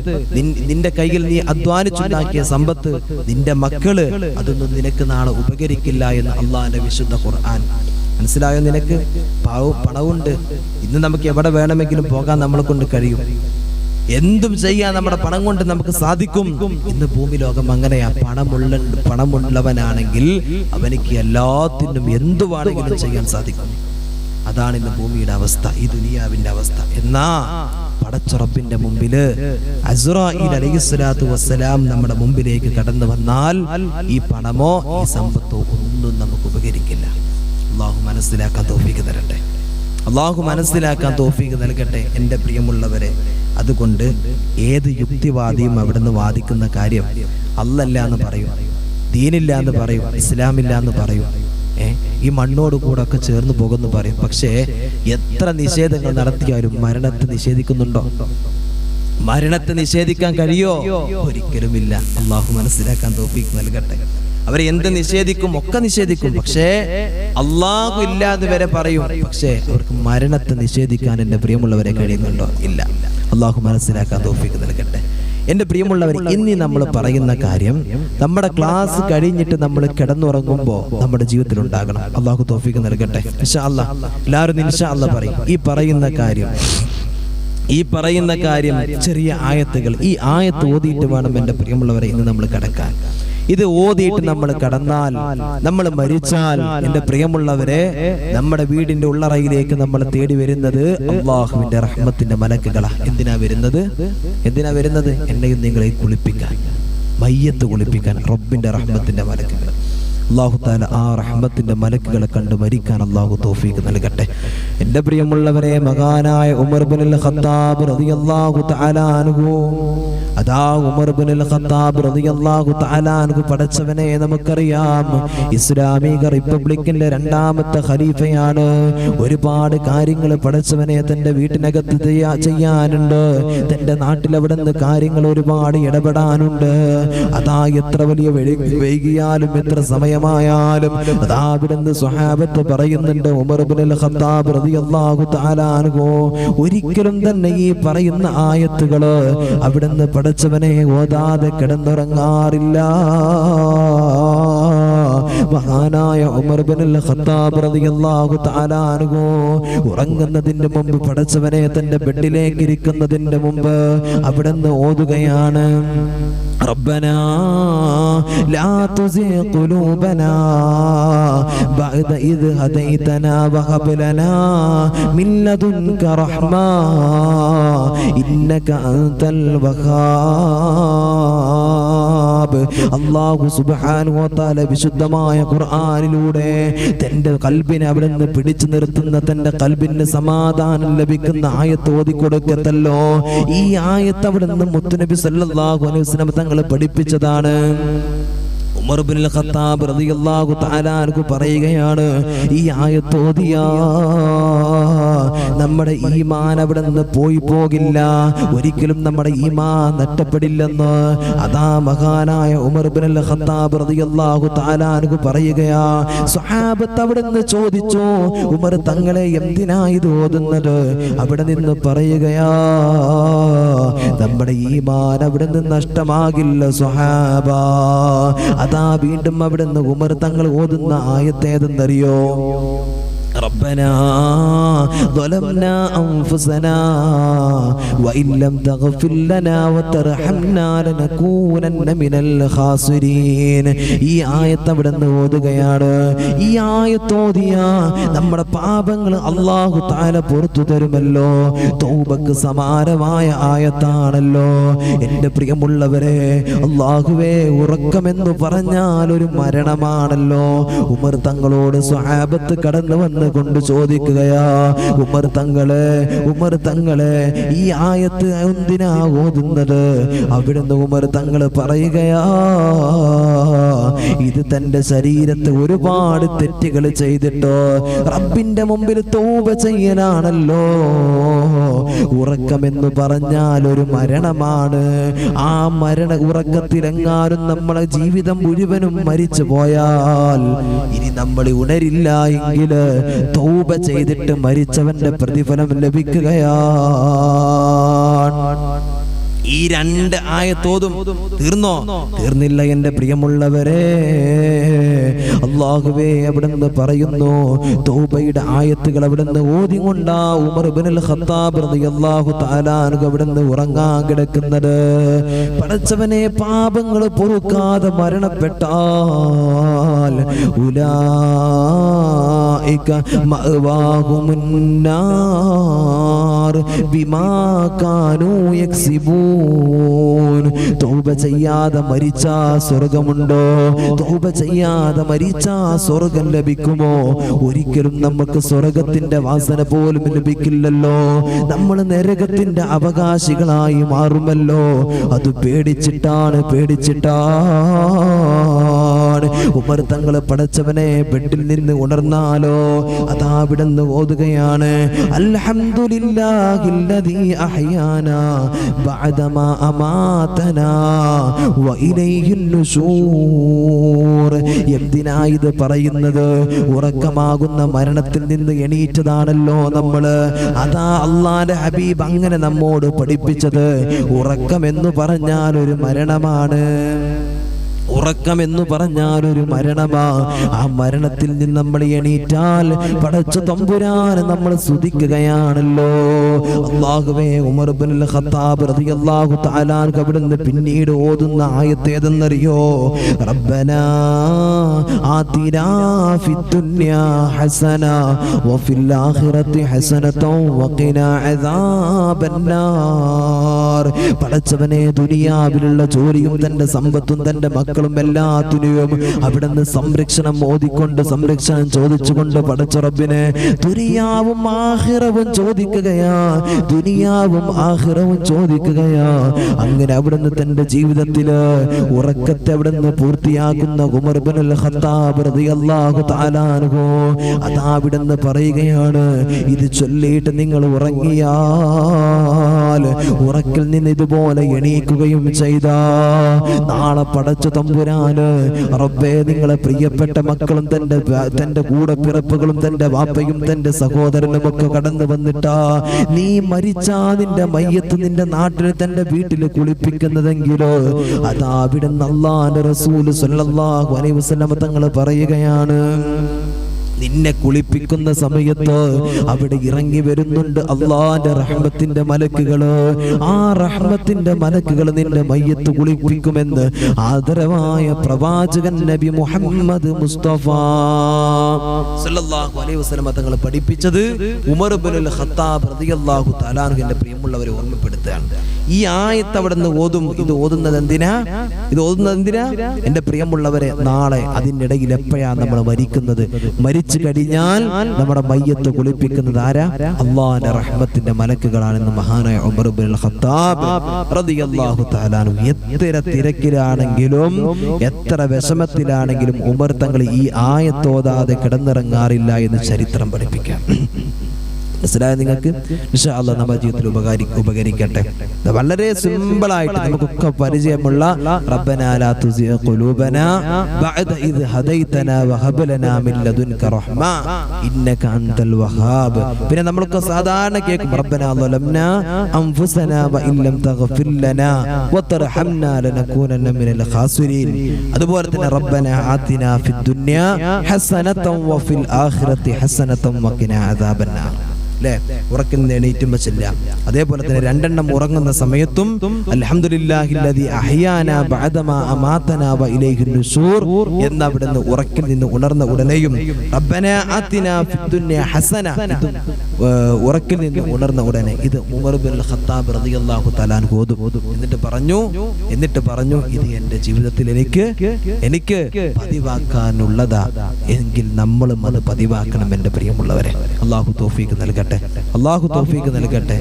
നിന്റെ കയ്യിൽ നീ അധ്വാനിച്ചുണ്ടാക്കിയ സമ്പത്ത്, നിന്റെ മക്കള്, അതൊന്നും നിനക്ക് നാളെ ഉപകരിക്കില്ല എന്ന് അള്ളാഹിന്റെ വിശുദ്ധ ഖുർആൻ. മനസ്സിലായോ? നിനക്ക് പണമുണ്ട്, ഇന്ന് നമുക്ക് എവിടെ വേണമെങ്കിലും പോകാൻ നമ്മളെ കൊണ്ട് കഴിയും, എന്തും ചെയ്യാൻ നമ്മുടെ പണം കൊണ്ട് നമുക്ക് സാധിക്കും. ഇന്ന് ഭൂമി ലോകം അങ്ങനെയാ. പണമുള്ളവനാണെങ്കിൽ അവനിക്ക് എല്ലാത്തിനും എന്തു വേണമെങ്കിലും ചെയ്യാൻ സാധിക്കും. അതാണ് ഇന്ന് ഭൂമിയുടെ അവസ്ഥ, ഈ ദുനിയാവിന്റെ അവസ്ഥ. എന്നാ പടച്ച റബ്ബിന്റെ മുമ്പില് അസ്റായീൽ അലൈഹിസ്സലാത്തു വസ്സലാം നമ്മുടെ മുമ്പിലേക്ക് കടന്നു വന്നാൽ ഈ പണമോ ഈ സമ്പത്തോ ഒന്നും നമുക്ക് ഉപകരിക്കില്ല. അള്ളാഹു മനസ്സിലാക്കാൻ തൗഫീഖ് തരട്ടെ. അള്ളാഹു മനസ്സിലാക്കാൻ തൗഫീഖ് നൽകട്ടെ എൻ്റെ പ്രിയമുള്ളവരെ. അതുകൊണ്ട് ഏത് യുക്തിവാദിയും അവിടുന്ന് വാദിക്കുന്ന കാര്യം അല്ലല്ല എന്ന് പറയും, ദീനില്ല എന്ന് പറയും, ഇസ്ലാമില്ല എന്ന് പറയും, ഈ മണ്ണോട് കൂടെ ഒക്കെ ചേർന്ന് പോകുന്നു പറയും. പക്ഷേ എത്ര നിഷേധങ്ങൾ നടത്തിയാലും മരണത്തെ നിഷേധിക്കുന്നുണ്ടോ? മരണത്തെ നിഷേധിക്കാൻ കഴിയോ? ഒരിക്കലുമില്ല. അള്ളാഹു മനസ്സിലാക്കാൻ തൗഫീഖ് നൽകട്ടെ. അവരെ എന്ത് നിഷേധിക്കും? ഒക്കെ നിഷേധിക്കും. പക്ഷേ അള്ളാഹു ഇല്ലാതെ വരെ പറയും. പക്ഷേ അവർക്ക് മരണത്തെ നിഷേധിക്കാൻ എൻ്റെ പ്രിയമുള്ളവരെ കഴിയുന്നുണ്ടോ? ഇല്ല. അള്ളാഹു മനസ്സിലാക്കാൻ തൗഫീഖ് നൽകട്ടെ. എൻ്റെ പ്രിയമുള്ളവർ, ഇനി നമ്മൾ പറയുന്ന കാര്യം നമ്മുടെ ക്ലാസ് കഴിഞ്ഞിട്ട് നമ്മൾ കിടന്നുറങ്ങുമ്പോൾ നമ്മുടെ ജീവിതത്തിൽ ഉണ്ടാകണം. അള്ളാഹു തൗഫീഖ് നൽകട്ടെ. ഇൻഷാ അല്ലാഹ് എല്ലാവരും ഇൻഷാ അല്ലാഹ് പറയും. ഈ പറയുന്ന കാര്യം ചെറിയ ആയത്തുകൾ, ഈ ആയത്ത് ഓതിയിട്ട് വേണം എൻ്റെ പ്രിയമുള്ളവരെ ഇന്ന് നമ്മൾ കിടക്കാൻ. ഇത് ഓതിയിട്ട് നമ്മൾ കടന്നാൽ, നമ്മൾ മരിച്ചാൽ, എൻ്റെ പ്രിയമുള്ളവരെ, നമ്മുടെ വീടിന്റെ ഉള്ളറയിലേക്ക് നമ്മൾ തേടി വരുന്നത് അല്ലാഹുവിന്റെ റഹ്മത്തിന്റെ മലക്കുകളാ. എന്തിനാ വരുന്നത്? എന്നെയും നിങ്ങളെ കുളിപ്പിക്കാൻ, മയ്യത്ത് കുളിപ്പിക്കാൻ റബ്ബിന്റെ റഹ്മത്തിന്റെ മലക്കുകൾ. അല്ലാഹു തആല ആ റഹ്മത്തിന്റെ മലക്കുകളെ കണ്ട് മരിക്കാൻ അല്ലാഹു തൗഫീഖ് നൽകട്ടെ. എൻ്റെ പ്രിയമുള്ളവരെ, മഹാനായ ഉമർ ഇബ്നുൽ ഖത്താബ് റളിയല്ലാഹു തആല അൻഹു, അതാ ഉമർ ഇബ്നുൽ ഖത്താബ് റളിയല്ലാഹു തആല അൻഹു പടച്ചവനെ നമുക്കറിയാം, ഇസ്ലാമിക റിപ്പബ്ലിക്കിന്റെ രണ്ടാമത്തെ ഖലീഫയാണ്. ഒരുപാട് കാര്യങ്ങൾ പടച്ചവനെ തന്റെ വീട്ടിനകത്ത് ചെയ്യാനുണ്ട്. തന്റെ നാട്ടിൽ അവിടുന്ന് കാര്യങ്ങൾ ഒരുപാട് ഇടപെടാനുണ്ട്. അതാ എത്ര വലിയ വൈകിയാലും എത്ര സമയമായാലും അതാ അവിടുന്ന് സ്വഹാബത്ത് പറയുന്നുണ്ട്, ഉമർ ഇബ്നുൽ ഖത്താബ് റളിയല്ലാഹു തആല അൻഹു ഒരിക്കലും തന്നെ ഈ പറയുന്ന ആയത്തുകള് അവിടുന്ന് പടച്ചവനെ ഓതാതെ കിടന്നുറങ്ങാറില്ല. മഹാനായ ഉമർ ഇബ്നുൽ ഖത്താബ് റളിയല്ലാഹു തആല അൻഹു ഉറങ്ങുന്നതിന്റെ മുമ്പ്, പടച്ചവനെ തന്റെ ബെഡിലേക്ക് ഇരിക്കുന്നതിന്റെ മുമ്പ് അവിടുന്ന് ഓതുകയാണ്, റബ്ബനാ ലാ തുസിഗ ഖുലൂബനാ ബഅദ ഇദ് ഹദൈതനാ വഹബ് ലനാ മിൻ ലദുൻക റഹ്മാ ഇന്നക അൻതൽ വഹാബ്. അല്ലാഹു സുബ്ഹാനഹു വ തആല വിശുദ്ധമായ ഖുർആനിലൂടെ തന്റെ ഖൽബിനെ അവിടുന്ന് പിടിച്ചു നിർത്തുന്ന, തന്റെ ഖൽബിന് സമാധാനം ലഭിക്കുന്ന ആയത്ത് ഓതി കൊടുക്കത്തല്ലോ. ഈ ആയത്ത് അവിടുന്ന് മുത്തുനബി സല്ലല്ലാഹു അലൈഹി വസല്ലം തങ്ങൾ പഠിപ്പിച്ചതാണ്. ഉമർ ഇബ്നുൽ ഖത്താബ് റളിയല്ലാഹു തആല അൻഹു പറയുകയാണ്, ഈ ആയത്ത് ഓതിയാ നമ്മുടെ ഈമാൻ അവിടെ നിന്ന് പോകില്ല, ഒരിക്കലും നമ്മുടെ ഈമാൻ നഷ്ടപ്പെടില്ലെന്ന് അതാ മഹാനായ ഉമർ ഇബ്നുൽ ഖത്താബ് റളിയല്ലാഹു തആല അൻഹു പറയുകയാ. സ്വഹാബത്ത് അവിടെ നിന്ന് ചോദിച്ചു, ഉമർ തങ്ങളെ എന്തിനാ ഇത് ഓതുന്നത്? അവിടെ നിന്ന് പറയുകയാ, നമ്മുടെ ഈമാൻ അവിടെ നിന്ന് നഷ്ടമാകില്ല സ്വഹാബ. അതാ വീണ്ടും അവിടുന്ന് ഉമർ തങ്ങൾ ഓതുന്ന ആയത്തേതെന്നറിയോ? ربنا ظلمنا أنفسنا وإن لم تغفر لنا وترحمنا لنكونن من الخاسرين. ഈ ആയത്ത് അവിടുന്ന് ഓതുകയാണ്. ഈ ആയത്ത് ഓതിയ നമ്മുടെ പാപങ്ങൾ അല്ലാഹു തആല പുറത്തു തരുമല്ലോ. തൗബക്ക് സമാനമായ ആയത്താണല്ലോ. എൻ്റെ പ്രിയമുള്ളവരെ, അല്ലാഹുവേ, ഉറക്കമെന്ന് പറഞ്ഞാൽ ഒരു മരണമാണല്ലോ. ഉമർ തങ്ങളോട് സ്വഹാബത്ത് കടന്നു വന്ന് കൊണ്ട് ചോദിക്കുകയാ, ഉമർ തങ്ങളെ ഈ ആയത്ത് എന്തിനാ ഓതുന്നത്? അവിടുന്ന് ഉമർ തങ്ങൾ പറയുകയാ, ഇത് തന്റെ ശരീരത്തെ ഒരുപാട് തെറ്റുകൾ ചെയ്തിട്ടോ റബ്ബിന്റെ മുമ്പിൽ തൗബ ചെയ്യലാണല്ലോ. ഉറക്കമെന്ന് പറഞ്ഞാൽ ഒരു മരണമാണ്. ആ ഉറക്കത്തിലെങ്ങാനും നമ്മളെ ജീവിതം മുഴുവനും മരിച്ചു പോയാൽ ഇനി നമ്മൾ ഉണരില്ല എങ്കിൽ തൗബ ചെയ്തിട്ട് മരിച്ചവന്റെ പ്രതിഫലം ലഭിക്കുകയാണ്. ഈ രണ്ട് ആയത്തോതും തീർന്നില്ല എൻ്റെ പ്രിയമുള്ളവരെ. അല്ലാഹുവേ, അവിടുന്ന് പറയുന്നു, തൗബയുടെ ആയത്തുകൾ അവിടുന്ന് ഓതിക്കൊണ്ടാ ഉമർ ഇബ്നുൽ ഖത്താബ് റളിയല്ലാഹു തആല അൻഹു അവിടുന്ന് ഉറങ്ങാൻ കിടക്കുന്നത്. പടച്ചവനെ, പാപങ്ങൾ പൊറുക്കാതെ മരണപ്പെട്ടാൽ ഉലൈക മഅവാഹുമുന്നാർ ബിമാ കാനൂ യക്സിബൂൻ. തൗബ ചെയ്യാതെ മരിച്ചാ സ്വർഗമുണ്ടോ? തൗബ ചെയ്യാതെ മരിച്ചാ സ്വർഗം ലഭിക്കുമോ? ഒരിക്കലും നമുക്ക് സ്വർഗത്തിന്റെ വാസന പോലും ലഭിക്കില്ലല്ലോ. നമ്മൾ നരകത്തിന്റെ അവകാശികളായി മാറുമല്ലോ. അത് പേടിച്ചിട്ടാണ്. ഉമർ തങ്ങള് പടച്ചവനെ ബെഡിൽ നിന്ന് ഉണർന്നാലോ അതാ അവിടുന്ന് ഓതുകയാണ്, അൽഹംദുലില്ലാഹില്ലദീ അഹ്യാനാ ബഅദമാ അമാതനാ വഇലൈഹിൻ നുശൂർ. എന്തിനാ ഇത് പറയുന്നത്? ഉറക്കമാകുന്ന മരണത്തിൽ നിന്ന് എണീറ്റതാണല്ലോ നമ്മള്. അതാ അല്ലാഹുവിന്റെ ഹബീബ് അങ്ങനെ നമ്മോട് പഠിപ്പിച്ചത്. ഉറക്കമെന്ന് പറഞ്ഞാൽ ഒരു മരണമാണ്. ഉറക്കമെന്ന് പറഞ്ഞാൽ ഒരു മരണമാ. ആ മരണത്തിൽ നിന്ന് നമ്മൾ എണീറ്റാൽ പടച്ച തമ്പുരാൻ നമ്മൾ സ്തുതിക്കുകയാണല്ലോ. അല്ലാഹുവേ, ഉമർ ഇബ്നുൽ ഖത്താബ് റളിയല്ലാഹു തആല അൻഹു അവിടുന്ന് പിന്നീട് ഓതുന്ന ആയത്ത് ഏതെന്നറിയോ? റബ്ബനാ ആതിനാ ഫിദ്ദുനിയാ ഹസന വഫിൽ ആഖിറതി ഹസനതൻ വഖിനാ അദാബന്നാർ. പടച്ചവനെ, ദുനിയാവിലുള്ള ജോലിയും തന്റെ സമ്പത്തും തന്റെ മക്കളും എല്ലാത്തിനും അവിടുന്ന് സംരക്ഷണം ഓതിക്കൊണ്ട് സംരക്ഷണം ചോദിച്ചുകൊണ്ട് പടച്ച റബ്ബിനെ ദുനിയാവും ആഖിറവും ചോദിക്കുകയാ. അങ്ങനെ അവിടുന്ന് തന്റെ ജീവിതത്തില് ഉറക്കത്തെ അവിടുന്ന് പൂർത്തിയാക്കുന്ന ഉമർ ഇബ്നുൽ ഖത്താബ് റളിയല്ലാഹു തആല അൻഹു അതാ അവിടുന്ന് പറയുകയാണ്, ഇത് ചൊല്ലിയിട്ട് നിങ്ങൾ ഉറങ്ങിയാൽ ഉറക്കിൽ നിന്ന് ഇതുപോലെ എണീക്കുകയും ചെയ്താ നാളെ പടച്ച തമ്പുരാന് റബ്ബേ, നിങ്ങളെ പ്രിയപ്പെട്ട മക്കളും തന്റെ കൂടെ പിറപ്പുകളും തന്റെ വാപ്പയും തന്റെ സഹോദരനും ഒക്കെ കടന്നു വന്നിട്ടാ നീ മരിച്ചാ നിന്റെ മയ്യത്ത് നിന്റെ നാട്ടിൽ തന്റെ വീട്ടിൽ കുളിപ്പിക്കുന്നതെങ്കിലോ അതാ അവിടുന്ന് അല്ലാഹുവിന്റെ റസൂൽ സ്വല്ലല്ലാഹു അലൈഹി വസല്ലം തങ്ങൾ പറയുകയാണ്, നിന്നെ കുളിപ്പിക്കുന്ന സമയത്ത് അവിടെ ഇറങ്ങി വരുന്നുണ്ട് അല്ലാഹുവിന്റെ റഹ്മത്തിന്റെ മലക്കുകള്. ആ റഹ്മത്തിന്റെ മലക്കുകൾ നിന്റെ മയ്യത്ത് കുളിപ്പിക്കുമെന്ന് ആദരവായ പ്രവാചകൻ നബി മുഹമ്മദ് മുസ്തഫ സല്ലല്ലാഹു അലൈഹി വസല്ലം തങ്ങൾ പഠിപ്പിച്ചത് ഉമർ ഇബ്നുൽ ഖത്താബ് റളിയല്ലാഹു തആല അൻഹുവിന്റെ പ്രിയമുള്ളവരെ ഓർമ്മപ്പെടുത്തുകയാണ്. ഈ ആയത്ത് അവിടുന്ന് ഓതും. ഇത് ഓതുന്നത് എന്തിനാ? എന്റെ പ്രിയമുള്ളവരെ, നാളെ അതിനിടയിൽ എപ്പോഴാ നമ്മൾ മരിക്കുന്നത്? മരിച്ചു കഴിഞ്ഞാൽ നമ്മുടെ മയ്യത്ത് കുളിപ്പിക്കുന്നത് ആരാ? അല്ലാഹുവിന്റെ റഹ്മത്തിന്റെ മലക്കുകളാണെന്ന് മഹാനായ ഉമർ ഇബ്നുൽ ഖത്താബ് റളിയല്ലാഹു തആല അൻഹു എത്ര തിരക്കിലാണെങ്കിലും എത്ര വിഷമത്തിലാണെങ്കിലും ഉമർ തങ്ങൾ ഈ ആയത്ത് ഓതാതെ കിടന്നിറങ്ങാറില്ല എന്ന് ചരിത്രം പഠിപ്പിക്കാം. മനസ്സിലായ നിങ്ങൾക്ക്? ഇൻഷാ അല്ലാഹ് നമ്മുടെ ജീവിതത്തിൽ ഉപകരിക്കട്ടെ. വളരെ സിമ്പിളായിട്ട് നമുക്കൊക്കെ പരിചയമുള്ള റബ്ബനാ ലാ തുസിഗ ഖുലൂബനാ ബഅദ ഇദ് ഹദൈതനാ വഹബ് ലനാ മിൻ ലദുൻക റഹ്മ ഇന്നക അൻതൽ വഹാബ്. പിന്നെ നമ്മളൊക്കെ സാധാരണ കേൾക്കും റബ്ബനാ ളലംനാ അൻഫുസനാ വഇൻ ലം തഗ്ഫിർ ലനാ വതർഹംനാ ലനകൂനന്ന മിനൽ ഖാസിരീൻ. അതുപോലെ തന്നെ റബ്ബനാ ആതിനാ ഫിദ് ദുനിയാ ഹസനതൻ വഫിൽ ആഖിറതി ഹസനതൻ വഖിനാ അദാബന്നാർ. അല്ലേ? ഉറക്കിൽ നിന്ന് എണീറ്റുമ്പോൾ ചെല്ലാം. അതേപോലെ തന്നെ രണ്ടെണ്ണം ഉറങ്ങുന്ന സമയത്തും അൽഹംദുലില്ലാഹില്ലദി അഹ്യാനാ ബഅദമാ അമാതനാ വഇലൈഹിൻ നുശൂർ എന്ന് അവിടുന്ന് ഉറക്കിൽ നിന്ന് ഉണർന്ന ഉടനെയും റബ്ബനാ ആതിനാ ഫിദ് ദുനിയാ ഹസന ഉറക്കിൽ നിന്ന് ഉണർന്ന ഉടനെ ഇത് ഉമർ ഇബ്നുൽ ഖത്താബ് റളിയല്ലാഹു തആല അൻഹു ഓതും. എന്നിട്ട് പറഞ്ഞു ഇത് എൻ്റെ ജീവിതത്തിൽ എനിക്ക് പതിവാക്കാനുള്ളതാ എങ്കിൽ നമ്മളും അത് പതിവാക്കണം എൻ്റെ പ്രിയമുള്ളവരെ. അല്ലാഹു തൗഫീഖ് നൽകട്ടെ.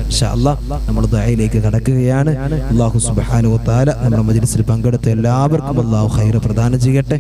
ഇൻഷാ അല്ലാഹ് നമ്മൾ ദുആയിലേക്ക് കടക്കുകയാണ്. അല്ലാഹു സുബ്ഹാനഹു വ തആല നമ്മുടെ മജ്‌ലിസിൽ പങ്കെടുത്ത എല്ലാവർക്കും അല്ലാഹു ഖൈർ പ്രദാനം ചെയ്യട്ടെ.